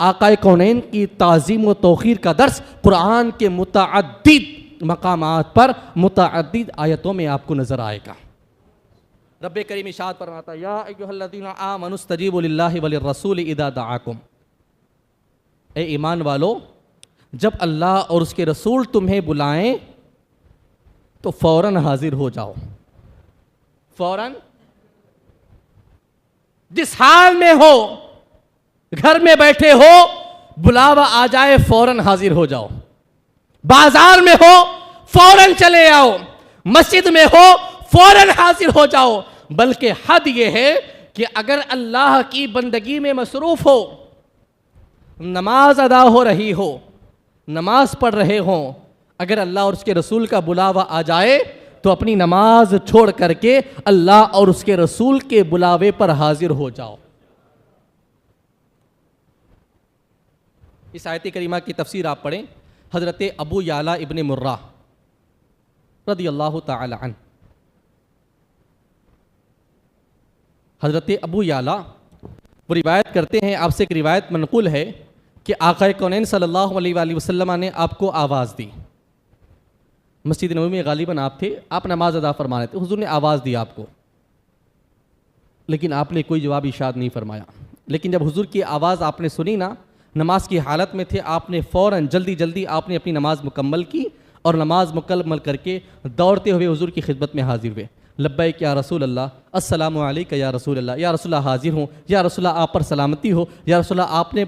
आक़ाए कौनैन की ताज़ीम व तौक़ीर का दर्स कुरान के मुतअद्दिद मकामात पर मुतअद्दिद आयतों में आपको नज़र आएगा। रब्बे करीम इरशाद फरमाता या अय्युहल्लज़ीना आमनू इस्तजीबू लिल्लाहि व लिर्रसूल इज़ा दआकुम। ए ईमान वालो, जब अल्लाह और उसके रसूल तुम्हें बुलाएं तो फौरन हाजिर हो जाओ। फौरन, जिस हाल में हो, घर में बैठे हो, बुलावा आ जाए फौरन हाजिर हो जाओ। बाजार में हो फौरन चले आओ, मस्जिद में हो फौरन हाजिर हो जाओ। बल्कि हद यह है कि अगर अल्लाह की बंदगी में मसरूफ हो, नमाज अदा हो रही हो, नमाज पढ़ रहे हो, अगर अल्लाह और उसके रसूल का बुलावा आ जाए तो अपनी नमाज छोड़ करके अल्लाह और उसके रसूल के बुलावे पर हाजिर हो जाओ। इस आयत करीमा की तफसीर आप पढ़ें, हज़रत अबू याला इब्न मुर्रा रज़ियल्लाहु ताला अन्हु। हज़रत अबू याला वो रिवायत करते हैं, आपसे एक रिवायत मनक़ूल है कि आक़ाए कौनैन सल्लल्लाहु अलैहि वसल्लम ने आपको आवाज़ दी। मस्जिद नबवी में गालिबन आप थे, आप नमाज अदा फरमा रहे थे, हुज़ूर ने आवाज़ दी आपको, लेकिन आपने कोई जवाब इरशाद नहीं फरमाया। लेकिन जब हुज़ूर की आवाज़ आपने सुनी ना, नमाज की हालत में थे, आपने फ़ौरन जल्दी जल्दी आपने अपनी नमाज मुकम्मल की और नमाज मुकम्मल करके दौड़ते हुए हुज़ूर की खिदमत में हाजिर हुए। लब्बैक या रसूल अल्लाह, अस्सलामु अलैका या रसूल अल्लाह, या रसूल अल्लाह हाजिर हूँ, या रसूल अल्लाह आप पर सलामती हो, या रसूल अल्लाह आपने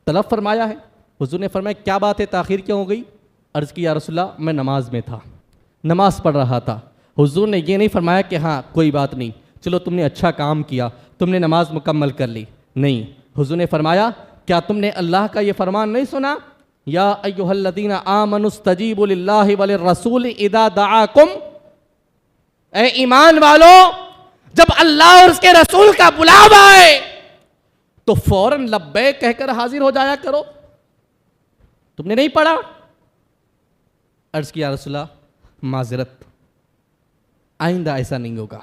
तलब फरमाया है। हुज़ूर ने फरमाया क्या बात है, ताख़ीर क्यों हो गई? अर्ज़ की या रसूल अल्लाह मैं नमाज में था, नमाज पढ़ रहा था। हुज़ूर ने ये नहीं फरमाया कि हाँ कोई बात नहीं, चलो तुमने अच्छा काम किया, तुमने नमाज मुकम्मल कर ली। नहीं, हुज़ूर ने फरमाया क्या तुमने अल्लाह का ये फरमान नहीं सुना, या अय्युहल्लज़ीना आमनू इस्तजीबू लिल्लाहि व लिर्रसूल इज़ा दआकुम। ए ईमान वालो, जब अल्लाह और उसके रसूल का बुलावा आए तो फौरन लब्बैक कहकर हाजिर हो जाया करो। तुमने नहीं पढ़ा? अर्ज किया रसूला माजरत, आइंदा ऐसा नहीं होगा।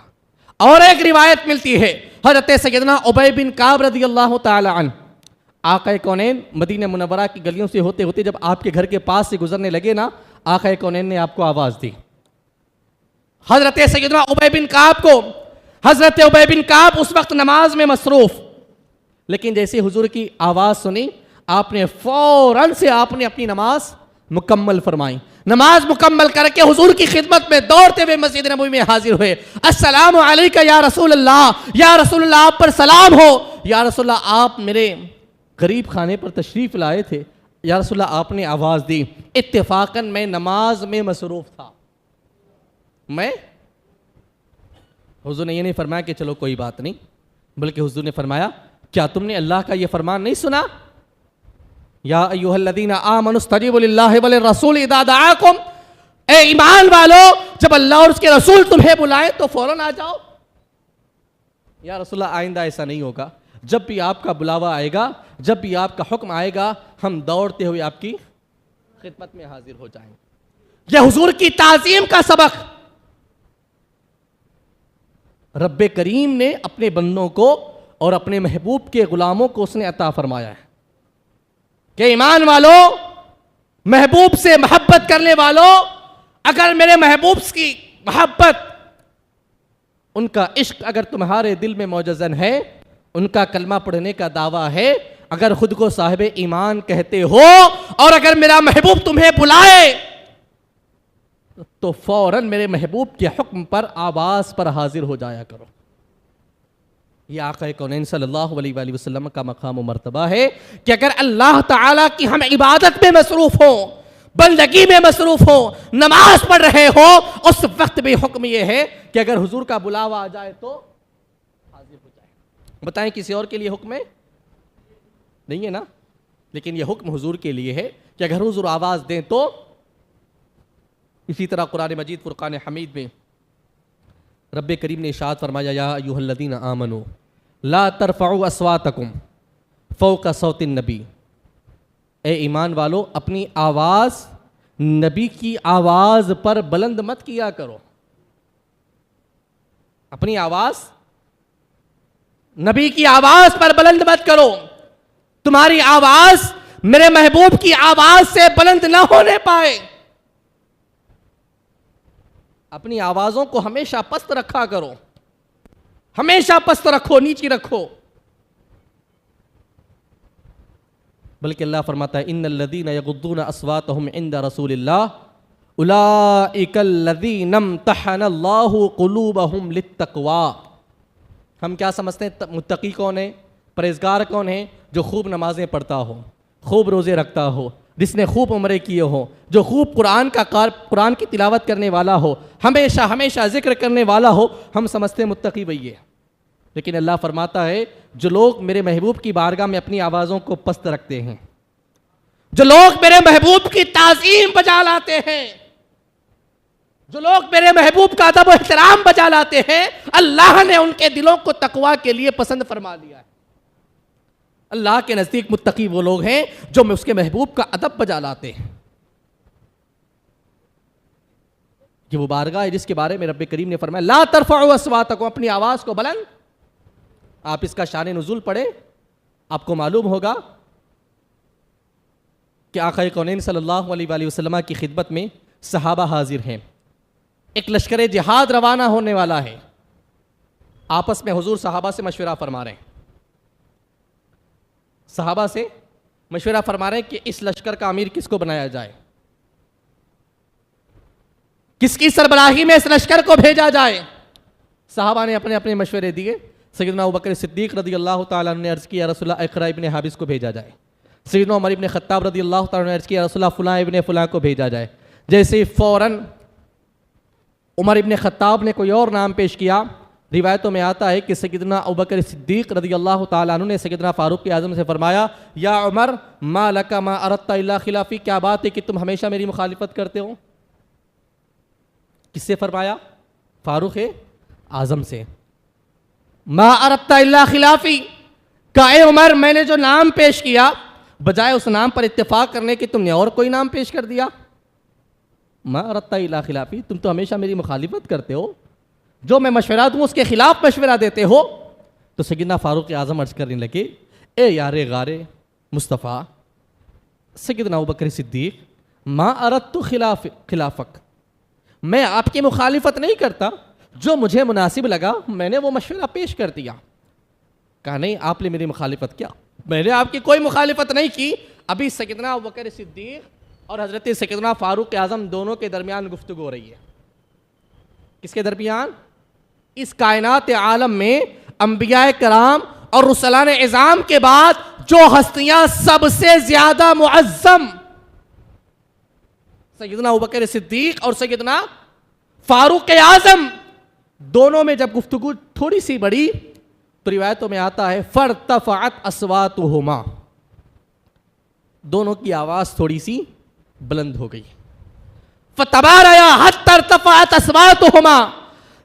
और एक रिवायत मिलती है, हज़रत सैयदना उबय बिन काब रज़ियल्लाहु ताला अन्हु आक़ाए कौनैन मदीना मुनव्वरा की गलियों से होते होते जब आपके घर के पास से गुजरने लगे ना, आक़ाए कौनैन ने आपको आवाज़ दी। हज़रत सैयदना उबय बिन काब को, हज़रत उबय बिन काब उस वक्त नमाज में मसरूफ़, लेकिन जैसे हुजूर की आवाज़ सुनी आपने फ़ौरन से आपने अपनी नमाज मुकम्मल फरमाई। नमाज मुकम्मल करके हुजूर की खिदमत में दौड़ते हुए मस्जिद नबवी में हाजिर हुए। अस्सलामु अलैका या रसूल अल्लाह, या रसूल अल्लाह आप पर सलाम हो, या रसूल अल्लाह आप मेरे गरीब खाने पर तशरीफ़ लाए थे, या रसूल अल्लाह आपने आवाज़ दी। इत्तेफाकन मैं नमाज में मसरूफ़ था। मैं, हुजूर ने ये नहीं फरमाया कि चलो कोई बात नहीं, बल्कि हुजूर ने फरमाया क्या तुमने अल्लाह का ये फरमान नहीं सुना, या अय्युहल्लज़ीना आमनू इस्तजीबू लिल्लाहि व लिर्रसूल इज़ा दआकुम। ए ईमान वालो, जब अल्लाह और उसके रसूल तुम्हें बुलाए तो फौरन आ जाओ। या रसूल अल्लाह आइंदा ऐसा नहीं होगा, जब भी आपका बुलावा आएगा, जब भी आपका हुक्म आएगा, हम दौड़ते हुए आपकी खिदमत में हाजिर हो जाएंगे। यह हुजूर की ताज़ीम का सबक रब्बे करीम ने अपने बंदों को और अपने महबूब के गुलामों को उसने अता फरमाया है कि ईमान वालों, महबूब से मोहब्बत करने वालों, अगर मेरे महबूब की मोहब्बत, उनका इश्क अगर तुम्हारे दिल में मौजज़न है, उनका कलमा पढ़ने का दावा है, अगर खुद को साहिब ईमान कहते हो, और अगर मेरा महबूब तुम्हें बुलाए तो फौरन मेरे महबूब के हुक्म पर आवाज़ पर हाजिर हो जाया करो। ये आक़ा कौनैन सल्लल्लाहु अलैहि वसल्लम का मकाम व मर्तबा है कि अगर अल्लाह ताला की हम इबादत में मसरूफ़ हो, बंदगी में मसरूफ़ हो, नमाज पढ़ रहे हो, उस वक्त भी हुक्म ये है कि अगर हुजूर का बुलावा आ जाए तो हाजिर हो जाए। बताएं किसी और के लिए हुक्म है? नहीं है ना। लेकिन ये हुक्म हुजूर के लिए है कि अगर हुजूर आवाज़ दें तो। इसी तरह कुरान मजीद फुरकान हमीद में रब्बे करीम ने इरशाद फरमाया, या अय्युहल्लज़ीना आमनू ला तरफ़ऊ अस्वातकुम फ़ौक़ सौतिन नबी। ए ईमान वालो, अपनी आवाज़ नबी की आवाज़ पर बुलंद मत किया करो। अपनी आवाज़ नबी की आवाज़ पर बुलंद मत करो। तुम्हारी आवाज़ मेरे महबूब की आवाज़ से बुलंद ना होने पाए। अपनी आवाज़ों को हमेशा पस्त रखा करो, हमेशा पस्त रखो, नीची रखो। बल्कि अल्लाह फरमाता है, इन्नल्लज़ीना यग़ुद्दूना अस्वातहुम इंदा रसूलिल्लाह उलाइकल्लज़ीना इम्तहनल्लाहु क़ुलूबहुम लित्तक़वा। हम क्या समझते हैं? मुत्तकी कौन है? परहेज़गार कौन है? जो खूब नमाजें पढ़ता हो, खूब रोज़े रखता हो, जिसने खूब उम्रे किए हो, जो खूब कुरान की तिलावत करने वाला हो, हमेशा हमेशा जिक्र करने वाला हो। हम समझते हैं मुत्तकी वही है। लेकिन अल्लाह फरमाता है, जो लोग मेरे महबूब की बारगाह में अपनी आवाज़ों को पस्त रखते हैं, जो लोग मेरे महबूब की ताज़ीम बजा लाते हैं, जो लोग मेरे महबूब का अदब और एहतराम बजा लाते हैं, अल्लाह ने उनके दिलों को तकवा के लिए पसंद फरमा लिया है। अल्लाह के नज़दीक मुत्तकी वो लोग हैं जो उसके महबूब का अदब बजा लाते हैं। ये वो बारगाह है जिसके बारे में रब्बे करीम ने फरमाया, ला तरफ़ऊ अस्वातकुम, अपनी आवाज़ को बुलंद। आप इसका शान नुज़ूल पढ़े, आपको मालूम होगा कि आक़ा कौनैन सल्लल्लाहु अलैहि वसल्लम की खिदमत में सहाबा हाजिर हैं। एक लश्कर जिहाद रवाना होने वाला है। आपस में हुजूर सहाबा से मशवरा फरमा रहे हैं, सहाबा से मशवरा फरमा रहे हैं कि इस लश्कर का अमीर किसको बनाया जाए, किसकी सरबराही में इस लश्कर को भेजा जाए। सहाबा ने अपने अपने मशवरे दिए। सैयदना अबू बकर सिद्दीक़ रज़ियल्लाहु ताला अन्हु ने अर्ज़ किया, या रसूल अल्लाह इक़रा इब्न हाबिस को भेजा जाए। सैयदना उमर इब्न ख़त्ताब रज़ियल्लाहु ताला अन्हु ने अर्ज़ किया, या रसूल अल्लाह फ़ुलां इब्न फ़ुलां को भेजा जाए। जैसे फ़ौरन उमर इब्न ख़त्ताब ने कोई और नाम पेश किया। रिवायतों में आता है कि सैयदना अबू बकर सिद्दीक़ रज़ियल्लाहु ताला अन्हु ने सैयदना फ़ारूक़ आज़म से फरमाया, या उमर मा लका मा अरदता इल्ला खिलाफ़ी, क्या बात है कि तुम हमेशा मेरी मुखालिफत करते हो। किससे फरमाया? फ़ारूक़ आज़म से। मा अरदता इल्ला खिलाफ़ी, का ए उमर, मैंने जो नाम पेश किया बजाय उस नाम पर इत्तेफाक करने के तुमने और कोई नाम पेश कर दिया। मा अरदता इल्ला खिलाफ़ी, तुम तो हमेशा मेरी मुखालिफत करते हो, जो मैं मशवरा दूँ उसके खिलाफ मशवरा देते हो। तो सैयदना फ़ारूक़ आज़म अर्ज़ करने लगे, ए यारे गारे मुस्तफ़ा सैयदना अबू बकर सिद्दीक़, मा अरदतु खिलाफ़क, मैं आपकी मुखालिफत नहीं करता, जो मुझे मुनासिब लगा मैंने वो मशवरा पेश कर दिया। कहा नहीं, आपने मेरी मुखालिफत किया, मैंने आपकी कोई मुखालिफत नहीं की। अभी सैयदना अबू बकर सिद्दीक़ और हज़रत सैयदना फ़ारूक़ आज़म दोनों के दरमियान गुफ्तगू हो रही है। किसके दरमियान? इस कायनात आलम में अंबिया कराम और रुसलान इज़ाम के बाद जो हस्तियां सबसे ज्यादा मुअज़्ज़म, सैयदना अबू बकर सिद्दीक़ और सैयदना फ़ारूक़ आज़म, दोनों में जब गुफ्तगू थोड़ी सी बढ़ी तो रिवायतों में आता है, फ़र्तफ़अत अस्वातुहुमा, दोनों की आवाज़ थोड़ी सी बुलंद हो गई। फ़तबारया हत्ता इर्तफ़अत अस्वातुहुमा,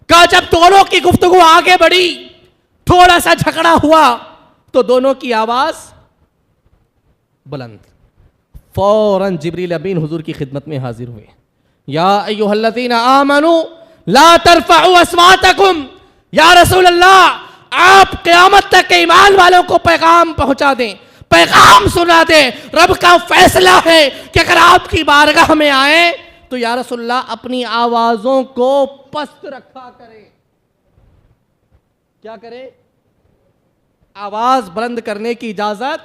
का जब दोनों की गुफ्तगू आगे बढ़ी, थोड़ा सा झगड़ा हुआ तो दोनों की आवाज़ बुलंद। फौरन जिब्रील अमीन हुजूर की खिदमत में हाजिर हुए। या अय्युहल्लज़ीना आमनू ला तरफ़ऊ अस्वातकुम, या रसूल अल्लाह आप क़यामत तक के ईमान वालों को पैगाम पहुंचा दें, पैगाम सुना दें। रब का फैसला है कि अगर आपकी बारगाह में आए तो या रसूलल्लाह अपनी आवाजों को पस्त रखा करें। क्या करें? आवाज बुलंद करने की इजाजत।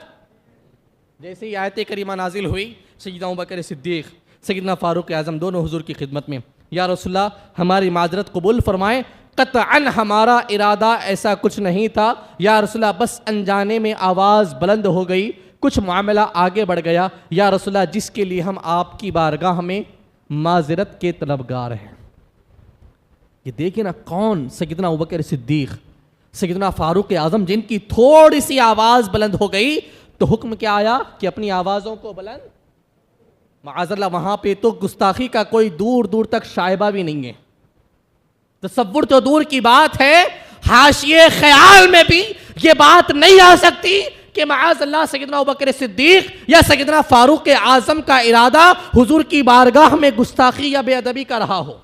जैसे ही आयत करीमा नाजिल हुई, सैयदना अबू बकर सिद्दीक़, सैयदना फ़ारूक़ आज़म दोनों हुजूर की खिदमत में या रसूलल्लाह हमारी माजरत कबूल फरमाएं, कतअन हमारा इरादा ऐसा कुछ नहीं था, या रसूलल्लाह बस अनजाने में आवाज़ बुलंद हो गई, कुछ मामला आगे बढ़ गया, या रसूलल्लाह जिसके लिए हम आपकी बारगाह में माजरत के तलबगार हैं। ये देखिए ना, कौन सैयदना अबू बकर सिद्दीक, सैयदना फारूक आज़म, जिनकी थोड़ी सी आवाज़ बुलंद हो गई तो हुक्म क्या आया कि अपनी आवाज़ों को बुलंद, माअज़ल्लाह वहाँ पे तो गुस्ताखी का कोई दूर दूर तक शायबा भी नहीं है। तसव्वुर तो दूर की बात है, हाशिए ख्याल में भी ये बात नहीं आ सकती कि माअज़ल्लाह सैयदना अबू बकर सिद्दीक या सैयदना फारूक आज़म का इरादा हुजूर की बारगाह में गुस्ताखी या बेअदबी का रहा हो।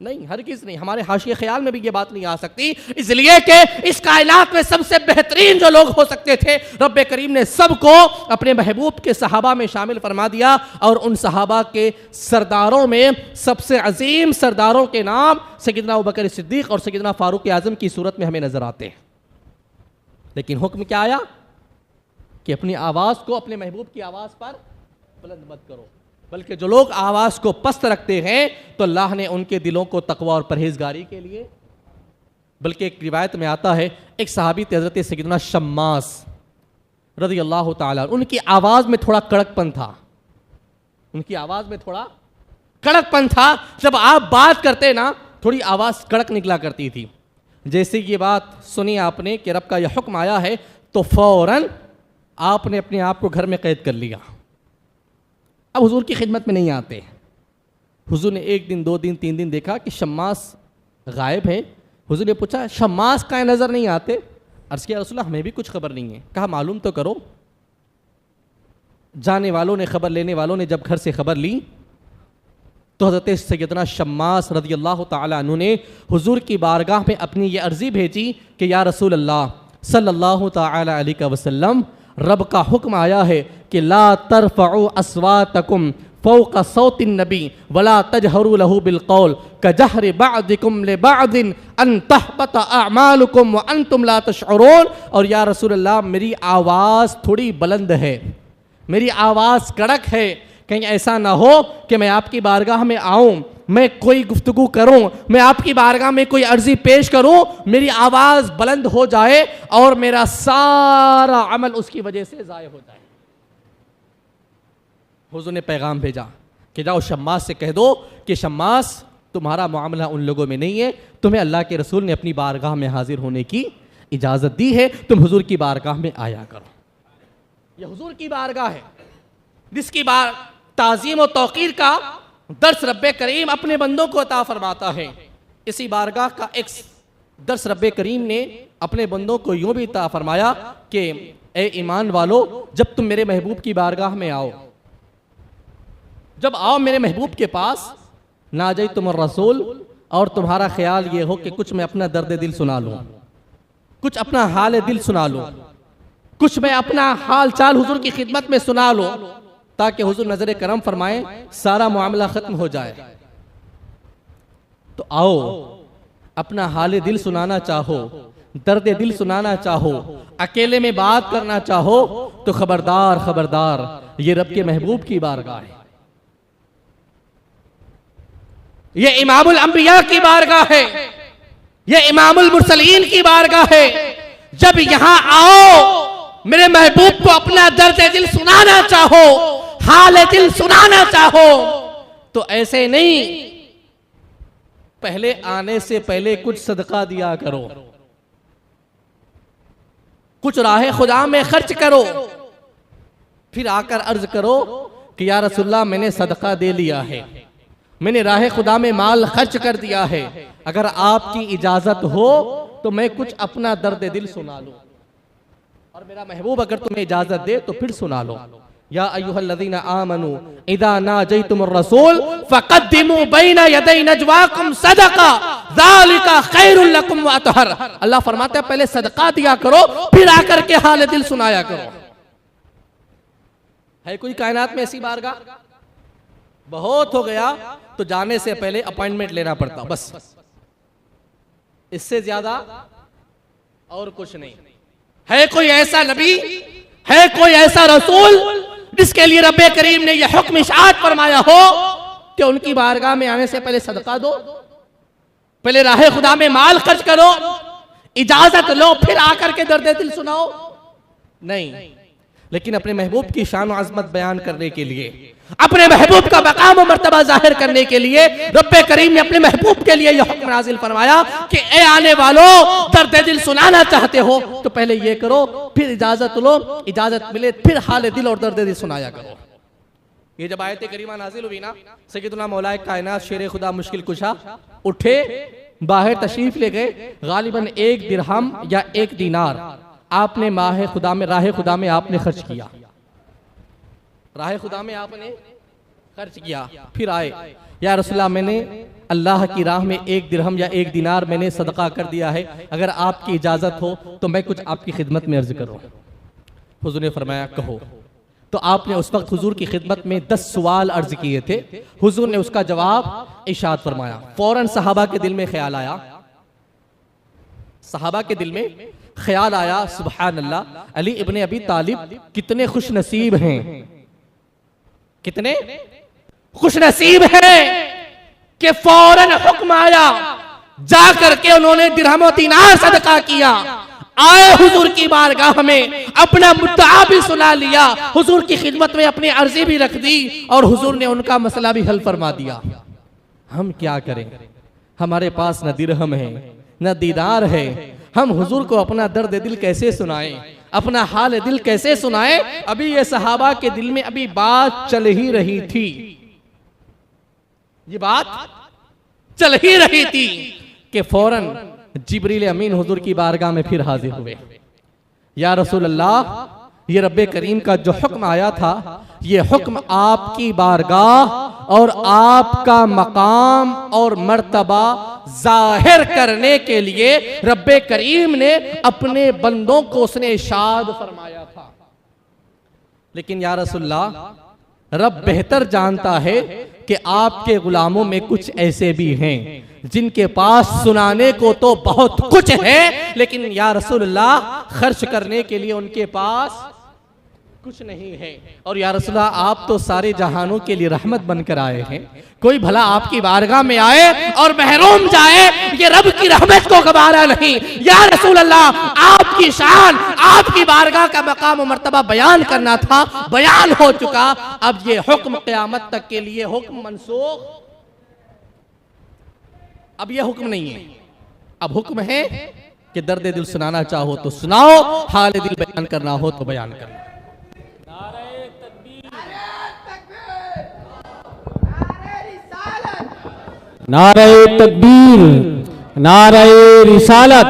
नहीं, हरगिज़ नहीं, हमारे हाशिए ख्याल में भी ये बात नहीं आ सकती, इसलिए कि इस कायनात में सबसे बेहतरीन जो लोग हो सकते थे, रब्बे करीम ने सबको अपने महबूब के सहाबा में शामिल फरमा दिया, और उन सहाबा के सरदारों में सबसे अजीम सरदारों के नाम सैयदना अबू बकर सिद्दीक और सैयदना फारूक आज़म की सूरत में हमें नजर आते हैं। लेकिन हुक्म क्या आया कि अपनी आवाज़ को अपने महबूब की आवाज़ पर बुलंद मत करो, बल्कि जो लोग आवाज़ को पस्त रखते हैं तो अल्लाह ने उनके दिलों को तकवा और परहेजगारी के लिए, बल्कि एक रिवायत में आता है, एक सहाबी थे हज़रत सैयदना शम्मास रज़ी अल्लाह ताला, उनकी आवाज़ में थोड़ा कड़कपन था, उनकी आवाज़ में थोड़ा कड़कपन था, जब आप बात करते ना थोड़ी आवाज़ कड़क निकला करती थी। जैसे ये बात सुनी आपने कि रब का यह हुक्म आया है तो फ़ौरन आपने अपने आप को घर में कैद कर लिया, अब हुजूर की खिदमत में नहीं आते। हुजूर ने 1 दिन 2 दिन 3 दिन देखा कि शम्मास गायब है। हुजूर ने पूछा शम्मास का नज़र नहीं आते? अर्ज़ किया रसूलल्लाह हमें भी कुछ खबर नहीं है। कहा मालूम तो करो। जाने वालों ने, खबर लेने वालों ने जब घर से खबर ली तो हज़रत सैयदना शम्मास रज़ी अल्लाह ताला अन्हु ने हुजूर की बारगाह में अपनी ये अर्ज़ी भेजी कि या रसूल अल्लाह सल्लल्लाहु ताला अलैहि वसल्लम, रब का हुक्म आया है कि ला तरफ़उ अस्वातकुम फ़ौक़ सौतिन नबी वला तजहरू लहू बिलक़ौल कजहरि बअदिकुम लिबअदिन अन तहबत अअमालुकुम व अंतुम ला तशउरून। और या रसूल अल्लाह मेरी आवाज़ थोड़ी बुलंद है, मेरी आवाज़ कड़क है, कहीं ऐसा ना हो कि मैं आपकी बारगाह में आऊँ, मैं कोई गुफ्तगू करूँ, मैं आपकी बारगाह में कोई अर्जी पेश करूँ, मेरी आवाज़ बुलंद हो जाए और मेरा सारा अमल उसकी वजह से ज़ाय हो जाए। हुज़ूर ने पैगाम भेजा कि जाओ शम्मास से कह दो कि शम्मास तुम्हारा मामला उन लोगों में नहीं है, तुम्हें अल्लाह के रसूल ने अपनी बारगाह में हाजिर होने की इजाज़त दी है, तुम हुजूर की बारगाह में आया करो। यह हुजूर की बारगाह है जिसकी ताज़ीम और तौक़ीर का दर्स रब्बे करीम अपने बंदों को अता फरमाता है। इसी बारगाह का एक दर्स रब्बे करीम ने अपने बंदों को यूं भी अता फरमाया कि ए ईमान वालो, जब तुम मेरे महबूब की बारगाह में आओ, जब आओ मेरे महबूब के पास, ना जाई तुम रसूल, और तुम्हारा ख्याल ये हो कि कुछ मैं अपना दर्द दिल सुना लूँ, कुछ अपना हाल दिल सुना लूँ, कुछ मैं अपना हाल चाल हुजूर की खिदमत में सुना लूँ, ताकि हुजूर नजर करम फरमाएं, सारा मामला खत्म हो जाए। तो आओ, अपना हाल दिल सुनाना चाहो, दर्द दिल सुनाना चाहो, अकेले में बात करना चाहो, तो खबरदार खबरदार, ये रब के महबूब की बारगाह है, ये इमामुल अंबिया की बारगाह है, ये इमामुल मुरसलीन की बारगाह है। जब यहां आओ, मेरे महबूब को अपना दर्द दिल सुनाना चाहो, हाल दिल सुनाना चाहो, तो ऐसे नहीं, पहले आने से पहले कुछ सदका दिया करो, कुछ राह खुदा में खर्च करो, फिर आकर अर्ज करो कि या रसूलल्लाह मैंने सदका दे लिया है, मैंने राह खुदा में माल खर्च कर दिया है, अगर आपकी इजाजत हो तो मैं कुछ अपना दर्द दिल सुना लूं, और मेरा महबूब अगर तुम्हें इजाजत दे तो फिर सुना लो। या अय्युहल्लज़ीना आमनू इदा नाजयतुमुर रसूल फक़द्दिमू बैना यदै नजवाकुम सदका ज़ालिका खैरुल लकुम व अतहर। अल्लाह फरमाता है पहले सदका दिया करो, फिर आकर के हाल दिल सुनाया करो। है कोई कायनात में ऐसी बारगाह? बहुत हो गया तो जाने से पहले अपॉइंटमेंट लेना पड़ता, बस इससे ज्यादा और कुछ नहीं। है कोई ऐसा नबी, है कोई ऐसा रसूल जिसके लिए रब्बे करीम ने यह हुक्म इशाअत फरमाया हो कि उनकी बारगाह में आने से पहले सदका दो, पहले राह खुदा में माल खर्च करो, इजाजत लो, फिर आकर के दर्द दिल सुनाओ? नहीं, लेकिन अपने महबूब की शान और अजमत बयान करने के लिए, अपने महबूब का मकाम और मर्तबा जाहिर करने के लिए रब्बे करीम ने अपने महबूब के लिए यह हुक्म नाजिल फरमाया कि ए आने वालों, दर्द दिल सुनाना चाहते हो तो पहले ये करो, फिर इजाजत लो, इजाजत मिले फिर हाल दिल और दर्द दिल सुनाया करो। ये जब आयत करीमा नाजिल हुई ना, सैयदुना मौलाए कायनात शेर खुदा मुश्किल कुशा उठे, बाहर तशरीफ ले गए, गालिबन 1 दिरहम या 1 दीनार आपने राह खुदा में आपने खर्च किया, राह खुदा में आपने खर्च किया। फिर आए, या रसूलल्लाह मैंने अल्लाह की राह में 1 दिरहम या 1 दिनार मैंने सदका कर दिया है, अगर आपकी इजाजत हो तो मैं कुछ आपकी खिदमत में अर्ज करूं। हुजूर ने फरमाया कहो। तो आपने उस वक्त हुजूर की खिदमत में 10 सवाल अर्ज किए थे, हुजूर ने उसका जवाब इरशाद फरमाया। फौरन सहाबा के दिल में ख्याल आया, सहाबा के दिल में ख्याल आया, सुभान अल्लाह, अली इब्ने अबी तालिब कितने खुश नसीब हैं, कितने खुश नसीब हैं कि फौरन हुक्म आया, जाकर के उन्होंने दिरहम और दीनार सदका किया। आए हुजूर की बारगाह में, अपना मुद्दा भी सुना लिया, हुजूर की खिदमत में अपनी अर्जी भी रख दी और हुजूर ने उनका मसला भी हल फरमा दिया। हम क्या करें, हमारे पास न दिरहम है न दीदार है, हम हुजूर को अपना दर्द दिल कैसे सुनाएं, अपना हाल दिल कैसे सुनाएं? अभी ये सहाबा के दिल में अभी बात चल ही रही थी, ये बात चल ही रही थी कि फौरन जिब्रील अमीन हुजूर की बारगाह में फिर हाजिर हुए। या रसूल अल्लाह, ये रब्बे करीम का जो हुक्म आया था, ये हुक्म आपकी बारगाह और आपका मकाम और मर्तबा जाहिर करने के लिए रब्बे करीम ने अपने बंदों को उसने इरशाद फरमाया था। लेकिन या रसूलल्लाह, रब बेहतर जानता है कि आपके गुलामों में कुछ ऐसे भी हैं जिनके पास सुनाने को तो बहुत कुछ है, लेकिन या रसूलल्लाह खर्च करने के लिए उनके पास कुछ नहीं है। और या रसूलल्लाह, आप तो सारे जहानों के लिए रहमत बनकर आए हैं, कोई भला आपकी बारगाह में आए और महरूम जाए, ये रब की रहमत को गवारा नहीं। या रसूलल्लाह, आपकी शान, आपकी बारगाह का मकाम और मर्तबा बयान करना था, बयान हो चुका, अब ये हुक्म क़यामत तक के लिए हुक्म मनसूख, अब ये हुक्म नहीं है, अब हुक्म है कि दर्द दिल सुनाना चाहो तो सुनाओ, हाल दिल बयान करना हो तो बयान करो। नारे तकबीर, नारे रिसालत,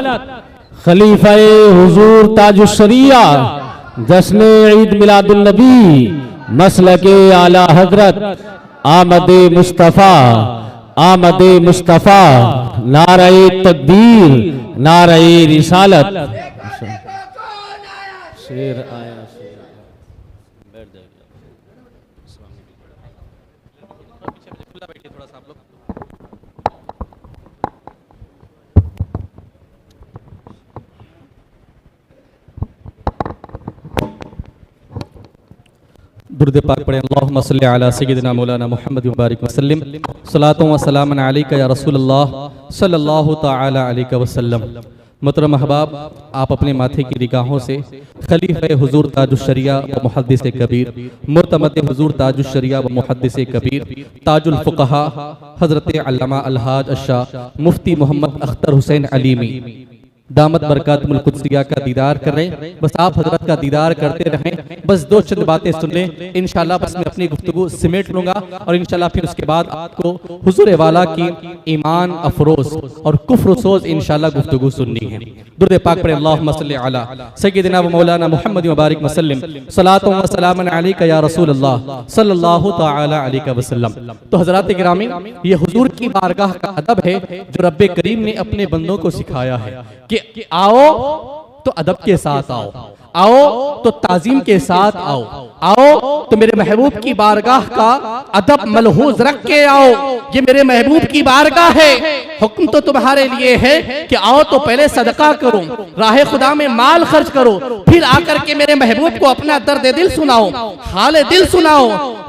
खलीफा हुजूर ताजुश शरिया, जश्न ईद मिलादुन नबी, मसलके आला हजरत, आमदे मुस्तफ़ा, आमदे मुस्तफ़ा, नारे तकबीर, नारे रिसालत। शेर आया, दुरूद पाक पढ़ें। अल्लाहुम्मा सल्ली अला सय्यिदिना मौलाना मुहम्मद व बारिक वसल्लम, सलातो व सलामन अलैका या रसूलल्लाह सल्लल्लाहु तआला अलैहि वसल्लम। मोहतरम अहबाब, आप अपने माथे की निगाहों से खलीफा हुजूर ताजुश शरिया व मुहद्दिस कबीर, मुर्तमद हुजूर ताजुश शरिया व मुहद्दिस कबीर, ताजुल फुक़हा हज़रत अल्लामा अलहाज अशाह मुफ्ती मोहम्मद अख्तर हुसैन अलीमी दामत बरकातुल कुद्सिया का दीदार कर रहे हैं। बस आप हजरत का दीदार करते रहें, बस 2 चंद बातें सुन लें, इंशाल्लाह बस मैं अपनी गुफ्तगू सिमेट लूंगा और इंशाल्लाह फिर उसके बाद आपको हुजूर वाला की ईमान अफरोज और कुफ्र सोज इंशाल्लाह गुफ्तगू सुननी है। दुरूद पाक पढ़ें। अल्लाहुम्मा सल्ली अला सय्यिदिना व मौलाना मुहम्मद व बारिक वसल्लम, सलातो व सलामन अलैका या रसूलल्लाह सल्लल्लाहु तआला अलैहि वसल्लम। तो हजरात गिरामी, ये हुजूर की बारगाह का अदब है जो रब्बे करीम ने अपने बंदों को सिखाया है कि आओ तो अदब के साथ आओ, आओ तो ताजीम के साथ आओ, आओ तो मेरे महबूब की बारगाह का अदब मलहूज रख के आओ। ये मेरे महबूब की बारगाह है, हुक्म तो तुम्हारे लिए है कि आओ तो पहले सदका करो, राह खुदा में माल खर्च करो, फिर आकर के मेरे महबूब को अपना दर्द दिल सुनाओ, हाल दिल सुनाओ।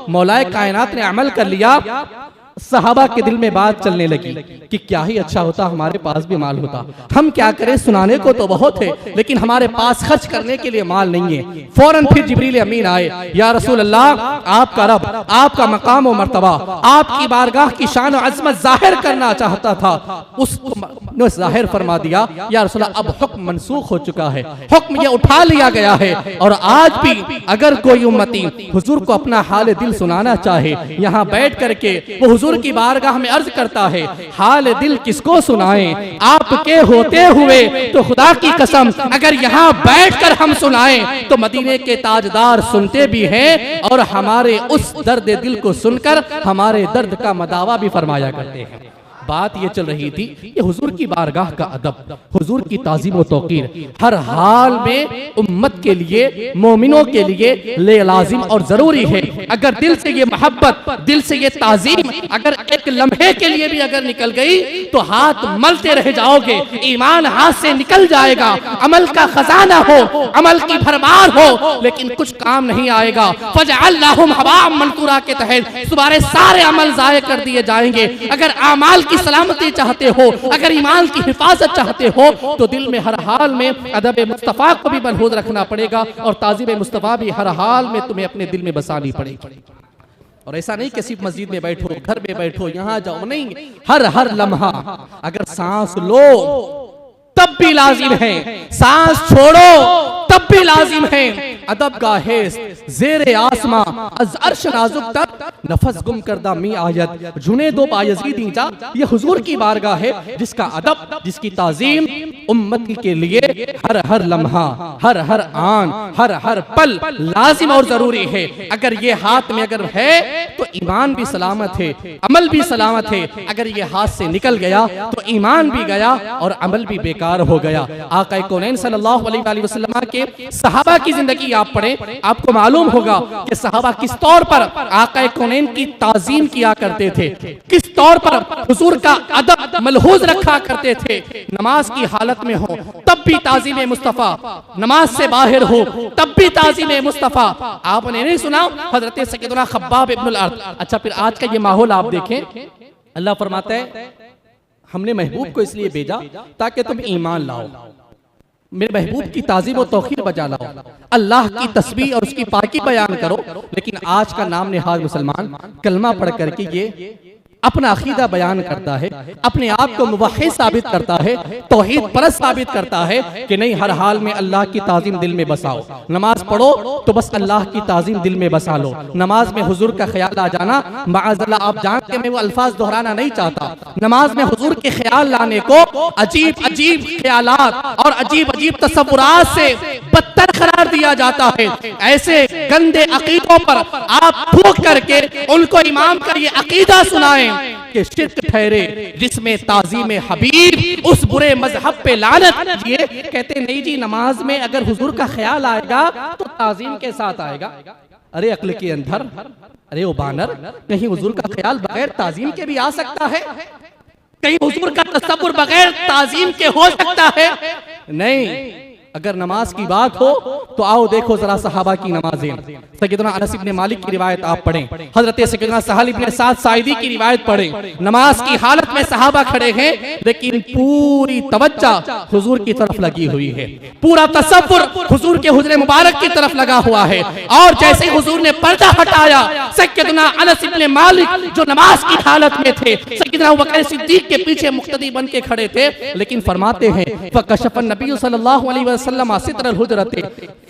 मौलाए कायनात ने अमल कर लिया, सहाबा के दिल में बात चलने लगी कि क्या ही अच्छा होता हमारे पास भी माल होता, हम क्या करें, सुनाने को तो बहुत है लेकिन हमारे पास खर्च करने के लिए माल नहीं है। फौरन फिर जिब्रील अमीन आए, या रसूल अल्लाह, आपका रब आपका मकाम और मर्तबा, आपकी बारगाह की शान और अज़मत जाहिर करना चाहता था, उसको जाहिर फरमा दिया। या रसूल अल्लाह, अब हुक्म मनसूख हो चुका है, हुक्म ये उठा लिया गया है। और आज भी अगर कोई उम्मती हुजूर को अपना हाल दिल सुनाना चाहे, यहाँ बैठ करके वो हुजूर की बारगाह में अर्ज करता है, हाल दिल किसको सुनाएं, आपके होते हुए तो खुदा की कसम अगर यहाँ बैठकर हम सुनाएं तो मदीने के ताजदार सुनते भी हैं और हमारे उस दर्द दिल को सुनकर हमारे दर्द का मदावा भी फरमाया करते हैं। बात ये चल रही थी कि हुजूर की बारगाह का अदब, हुजूर की ताज़ीम व तौकीर हर हाल में उम्मत के लिए, मोमिनों के लिए लाजिम और जरूरी है। अगर दिल से ये मोहब्बत, दिल से ये ताज़ीम अगर एक लम्हे के लिए भी अगर निकल गई तो हाथ मलते रह जाओगे, ईमान हाथ से निकल जाएगा, अमल का खजाना हो, अमल की भरमार हो, लेकिन कुछ काम नहीं आएगा। फजअल्नाहुम हवाअम मंसूरा के तहत तुम्हारे सारे अमल जाये कर दिए जाएंगे। अगर आमाल की सलामती चाहते हो, अगर ईमान की हिफाजत चाहते हो तो दिल में हर हाल में अदब मुस्तफ़ा को भी महफूज रखना पड़ेगा और ताज़ीब मुस्तफ़ा भी हर हाल में तुम्हें अपने दिल में बसानी पड़ेगी। और ऐसा नहीं कि सिर्फ मस्जिद में बैठो, घर में बैठो, यहाँ जाओ, नहीं, हर लम्हा अगर सांस लो तब भी लाजिम है, सांस छोड़ो तब भी लाजिम है। अदब का हेस ज़ेरे आसमां अज़ अर्श नाजुक तक नफस गुम करदा मी आयत जुने दो बायज़ीदी जा। ये हुजूर की बारगाह है जिसका अदब, जिसकी ताज़ीम उम्मत के लिए हर लम्हा, हर आन, हर पल लाजिम और जरूरी है। अगर ये हाथ में अगर है तो ईमान भी सलामत है, अमल भी सलामत है। अगर ये हाथ से निकल गया तो ईमान भी गया और अमल भी बेकार हो गया। आका कौनैन सल्लल्लाहु अलैहि वसल्लम के सहाबा की जिंदगी आप पढ़ें, आपको मालूम होगा कि सहाबा किस तौर पर आका कौनैन की ताज़ीम किया करते थे, किस तौर पर हुजूर का अदब मलहूज रखा करते थे। नमाज की हालत में हो तब भी ताज़ीम मुस्तफ़ा, नमाज से बाहर हो तब भी ताज़ीम मुस्तफ़ा। आपने नहीं सुना हजरत सैयदना खब्बाब इब्नुल अर्द? अच्छा, फिर आज का ये माहौल आप देखें, अल्लाह फरमाता है हमने महबूब को इसलिए भेजा ताकि तुम ईमान लाओ, मेरे महबूब की ताज़ीम और तौक़ीर बजा लाओ, अल्लाह की तस्बीह और उसकी पाकी बयान करो। लेकिन आज का नाम निहाज मुसलमान कलमा पढ़ करके ये अपना अकीदा बयान करता है, अपने आप को मुवहिद साबित करता है, तौहीद परस्त साबित करता है कि नहीं, हर हाल में अल्लाह की ताज़ीम दिल में बसाओ। नमाज पढ़ो तो बस अल्लाह की ताज़ीम दिल में बसा लो। नमाज में हुजूर का ख्याल आ जाना, माअज़ल्लाह आप जानते हैं मैं वो अल्फाज दोहराना नहीं चाहता, नमाज में हुजूर के ख्याल लाने को अजीब अजीब ख्यालात और अजीब अजीब तसव्वुरात से बदतर करार दिया जाता है। ऐसे गंदे अकीदों पर आप फूंक करके उनको इमाम का ये अकीदा सुनाएं कि शिर्क ठहरे जिसमें ताज़ीम हबीब, उस बुरे मजहब पे लानत कीजिए। कहते नहीं जी, नमाज में अगर हुजूर का ख्याल आएगा तो ताज़ीम के साथ आएगा। अरे अक्ल के अंदर, अरे ओ बानर, कहीं हुजूर का ख्याल बगैर ताज़ीम के भी आ सकता है? कहीं हुजूर का तसव्वुर बगैर ताज़ीम के हो सकता है? नहीं। अगर नमाज की बात हो तो आओ देखो जरा सहाबा की नमाजें। सैयदना अनस इब्न मालिक की रिवायत आप पढ़ें, हजरत सैयदना सहल इब्न साद साइदी की रिवायत पढ़ें। नमाज की हालत में सहाबा खड़े हैं लेकिन पूरी तवज्जो हुजूर की तरफ लगी हुई है, पूरा तसव्वुर हुजूर के हुजरे मुबारक की तरफ लगा हुआ है। और जैसे हुजूर ने पर्दा हटाया, सैयदना अनस इब्न मालिक जो नमाज की हालत में थे, सैयदना अबू बकर सिद्दीक के पीछे मुक्तदी बन के खड़े थे, लेकिन फरमाते हैं फकशफन नबी सल्लल्लाहु अलैहि वसल्लम सित्रल हुजरति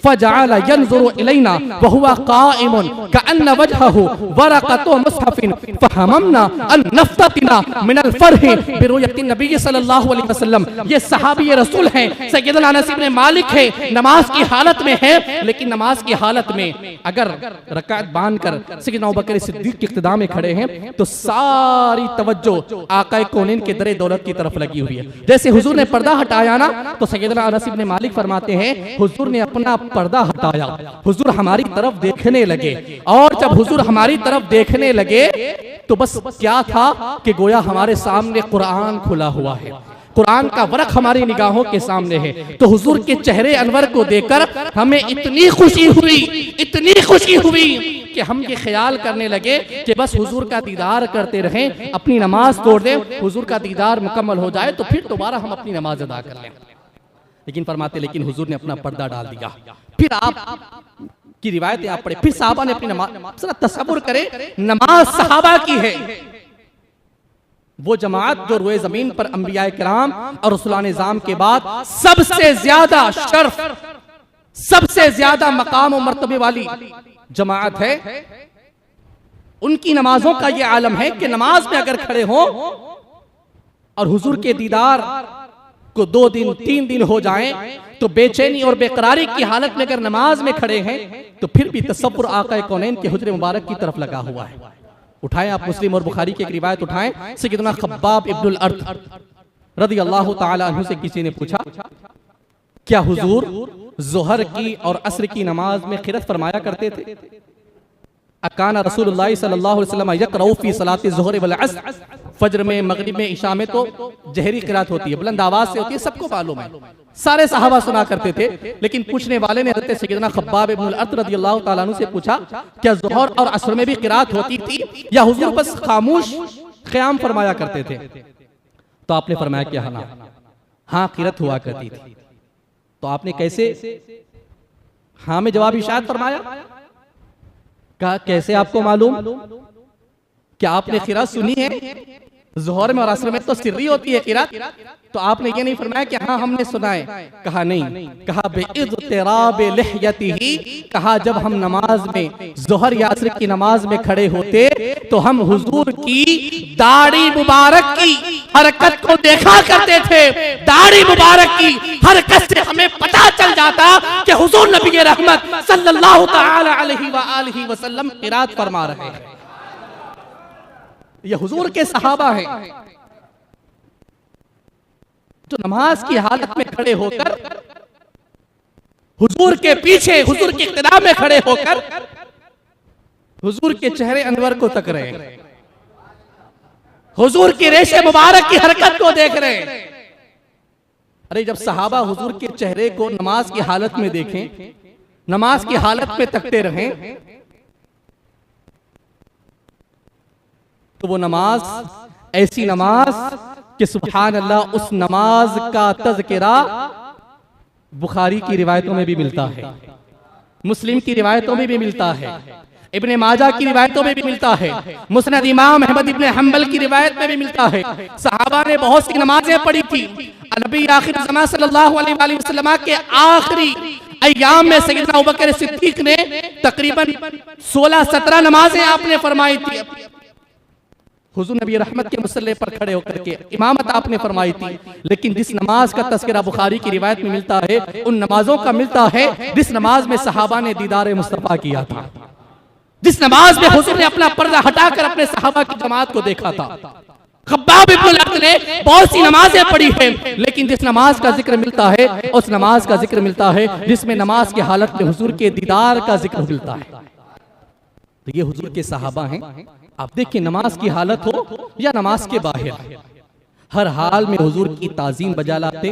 फजअल यंजुरु इलैना व हुवा काइमुन कअन्न वजहहु वरक़तु मुसहफिन फहममना अन नफ्ततिना मिनल फरहि बिरुयति नबी सल्लल्लाहु अलैहि वसल्लम। ये सहाबी रसूल हैं, सैयदना अनस इब्न मालिक है, नमाज की हालत में है, लेकिन नमाज की हालत में अगर रकात बांधकर सैयदना अबू बकर सिद्दीक के इक़्तिदा में खड़े हैं तो सारी तवज्जो आका कौनैन के दरे दौलत की तरफ लगी हुई है। जैसे हुजूर ने पर्दा हटाया ना तो सैयदना अनस इब्न मालिक फरमाते हैं हुजूर ने अपना पर्दा हटाया, हुजूर हमारी तरफ देखने लगे, और जब हुजूर हमारी तरफ देखने लगे तो बस क्या था कि गोया हमारे सामने कुरान खुला हुआ है, कुरान का वरक हमारी निगाहों के सामने है। तो हुजूर के चेहरे अनवर को देखकर हमें इतनी खुशी हुई कि हम ये ख्याल करने लगे कि बस हुजूर का दीदार करते रहें, अपनी नमाज तोड़ दें, हुजूर का दीदार मुकम्मल हो जाए तो फिर दोबारा हम अपनी नमाज अदा कर लें। लेकिन फरमाते लेकिन हुजूर ने अपना पर्दा डाल दिया। फिर आप की रिवायतें आप पढ़े, फिर सहाबा ने अपनी नमाज, तसव्वुर करें नमाज सहाबा की है, वो जमात जो रोए जमीन पर अंबिया किराम और रसूलान निज़ाम के बाद सबसे ज्यादा शर्फ, सबसे ज्यादा मकाम और मर्तबे वाली जमात है। उनकी नमाजों का ये आलम है कि नमाज में अगर खड़े हो और हुजूर के दीदार को 2 दिन 3 दिन हो जाएं तो बेचैनी और बेकरारी की हालत में अगर नमाज में खड़े हैं तो फिर भी तसव्वुर आका कौनैन के हुजरे मुबारक की तरफ लगा हुआ है। उठाएं आप मुस्लिम और बुखारी की एक रिवायत उठाएं, सय्यदना खब्बाब इब्नुल अर्थ रज़ियल्लाहु ताला अन्हु से किसी ने पूछा, क्या हुजूर ज़ोहर की और असर की नमाज में क़िरात फरमाया करते थे? अकाना रसूलुल्लाह सल्लल्लाहु अलैहि वसल्लम यक़रउ फी सलाति ज़ुहर वल असर, फज्र में, मगरिब में, इशा में तो जहरी क़िरात होती है, बुलंद आवाज से होती है, सबको मालूम है, सारे सहाबा सुना करते थे। लेकिन पूछने वाले ने हज़रत सय्यदना खब्बाब इब्नुल अर्थ रज़ियल्लाहु ताला अन्हु से पूछा, क्या ज़ोहर और असर में भी क़िरात होती थी या हुजूर बस खामोश क़याम फरमाया करते थे? तो आपने फरमाया कि हाँ क़िरात हुआ करती थी। तो आपने कैसे हाँ में जवाब इरशाद फरमाया? कहा कैसे आपको मालूम? क्या आपने क़िरात सुनी है? ज़ोहर में और असर में तो सिर्री होती है क़िरात, तो आपने ये नहीं फरमाया कि हाँ हमने सुना है? कहा नहीं। कहा बेइज़्तिराब लिह्यतिही, कहा जब हम नमाज में ज़ोहर या असर की नमाज में खड़े होते तो हम हुजूर की दाढ़ी मुबारक की हरकत को देखा करते थे। दाढ़ी मुबारक की हरकत से हमें पता चल जाता कि हुजूर नबी रहमत सल्लल्लाहु ताला अलैहि वसल्लम क़िरात फरमा रहे हैं। ये हुजूर के सहाबा हैं जो नमाज की हालत में खड़े होकर हुजूर के पीछे, हुजूर की इक़्तिदा में खड़े होकर हुजूर के चेहरे अनवर को तक रहे हैं, हुजूर की रेशे मुबारक की हरकत को देख रहे हैं। अरे जब सहाबा हुजूर के चेहरे को नमाज की हालत में देखें, नमाज की हालत में तकते रहें, तो वो नमाज ऐसी नमाज कि सुभान अल्लाह, उस नमाज का तज़किरा बुखारी की रिवायतों में भी मिलता है, मुस्लिम की रिवायतों में भी मिलता है, इब्ने माजा की रिवायतों में भी मिलता है, मुस्नद इमाम अहमद इब्ने हम्बल की रिवायत में भी मिलता है। सहाबा ने बहुत सी नमाजें पढ़ी थी। नबी आखिर ज़माना सल्लल्लाहु अलैहि वसल्लम के आखिरी अय्याम में सय्यदना अबू बकर सिद्दीक ने तकरीबन 16-17 नमाजें आपने फरमाई थी। हुजूर नबी रहमत के मुसल्ले पर खड़े होकर के इमामत आपने फरमाई थी। लेकिन जिस नमाज का तज़किरा बुखारी की रिवायत में मिलता है, उन नमाजों का मिलता है जिस नमाज में सहाबा ने दीदार मुस्तफा किया था, जिस नमाज में हुजूर ने अपना पर्दा हटाकर अपने सहाबा की जमात को देखा था। खब्बाब इब्नुल अर्थ ने बहुत सी नमाजें पढ़ी है, लेकिन जिस नमाज का जिक्र मिलता है उस नमाज का जिक्र मिलता है जिसमें नमाज की हालत में हुजूर के दीदार का जिक्र मिलता है। तो ये हुजूर के सहाबा हैं। आप देखिए, नमाज की हालत हो या नमाज के बाहर, हर हाल में हुजूर की ताजीम बजा लाते,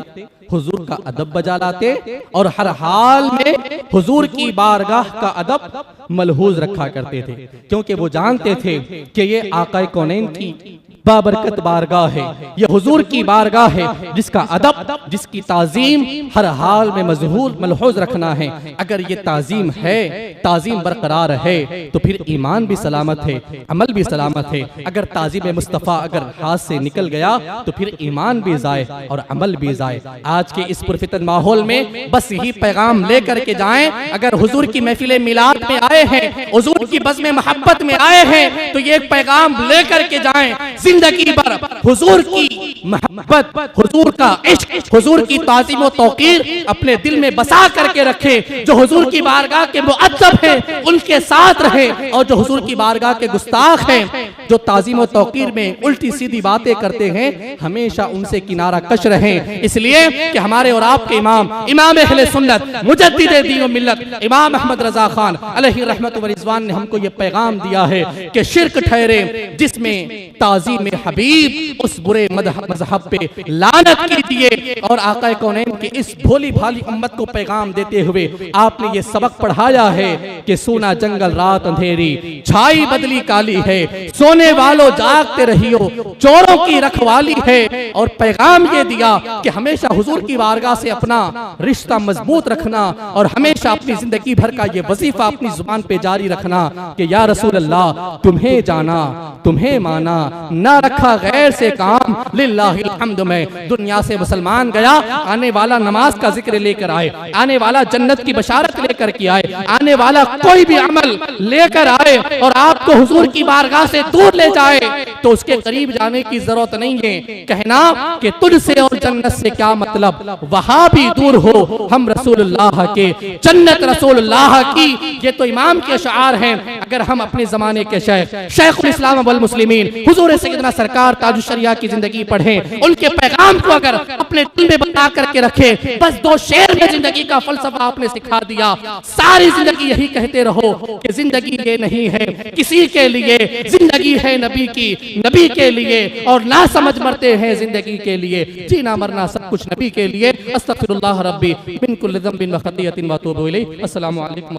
हुजूर का अदब बजा लाते, और हर हाल में हुजूर की बारगाह का अदब मलहूज रखा करते थे, क्योंकि वो जानते थे कि ये आका कौनैन की बाबरकत बारगाह है, ये हुजूर की बारगाह है जिसका अदब, जिसकी ताजीम हर हाल में मजहूर मलहूज रखना है। अगर ये ताजीम है, ताजीम बरकरार है, तो फिर ईमान भी सलामत है, अमल भी सलामत है। अगर ताजीम मुस्तफ़ा अगर हाथ से निकल गया तो फिर ईमान भी जाए और अमल भी जाए। आज के इस पुरफितन माहौल में बस यही पैगाम लेकर के जाएं, अगर हुजूर की महफिल मिलाद में आए हैं, हुजूर की बज़्म मोहब्बत में आए हैं, तो ये एक पैगाम लेकर के जाएं, जिंदगी भर हुजूर की मोहब्बत, हुजूर का इश्क, हुजूर की ताज़ीम और तौक़ीर अपने दिल में बसा करके रखे। जो हुजूर की बारगाह के मुअद्दब हैं उनके साथ रहे, और जो हुजूर की बारगाह के गुस्ताख हैं जो ताज़ीम और तौकीर में उल्टी सीधी बातें करते हैं, हमेशा उनसे किनारा कश रहें। इसलिए कि हमारे और आपके इमाम अहले सुन्नत मुजद्दिद दीन व मिल्लत इमाम अहमद रजा खान अलैहि रहमत व रिज़वान ने हमको ये पैगाम दिया है कि शिर्क ठहरे जिसमें ताज़ीम हबीब, उस बुरे मजहब पे लानत कीजिए। और आका कौनैन की इस भोली भाली उम्मत को पैगाम देते हुए आपने ये सबक पढ़ाया है कि सोना जंगल रात अंधेरी, छाई बदली काली है, सोने वालों जागते रहियो, चोरों की रखवाली है। और पैगाम ये दिया कि हमेशा हुजूर की बारगाह से अपना रिश्ता मजबूत रखना और हमेशा अपनी जिंदगी भर का ये वजीफा अपनी जुबान पे जारी रखना कि या रसूल अल्लाह, तुम्हें जाना, तुम्हें माना, ना रखा गैर से काम, लिल्लाहिल हम्द में दुनिया से मुसलमान गया, आने वाला नमाज का जिक्र लेकर आए, आने वाला जन्नत की बशारत लेकर के आए, आने वाला कोई भी अमल लेकर आए और आपको हुजूर की बारगाह से दूर ले जाए तो उसके करीब जाने की जरूरत नहीं है। कहना कि तुझसे और जन्नत से क्या मतलब, वहां भी दूर हो, हम रसूलुल्लाह के, जन्नत रसूलुल्लाह की। ये तो इमाम के अशआर हैं। अगर हम अपने जमाने के शेखुल इस्लाम वल मुस्लिमीन हुजूर सैयदना सरकार ताजुश शरिया की जिंदगी पढ़ें, उनके पैगाम को अगर अपने दिल में बता करके रखें, बस 2 शेर में जिंदगी का फलसफा आपने सिखा दिया। सारी जिंदगी यही कहते रहो कि जिंदगी ये नहीं है किसी के लिए, जिंदगी है नबी की, नबी के लिए, और ना समझ मरते हैं जिंदगी के लिए, जीना मरना सब कुछ नबी के लिए। अस्तगफिरुल्लाह रब्बी मिन कुल्लि ज़ंबिन व खतीअतिन व अतूबु इलैह। अस्सलामु अलैकुम।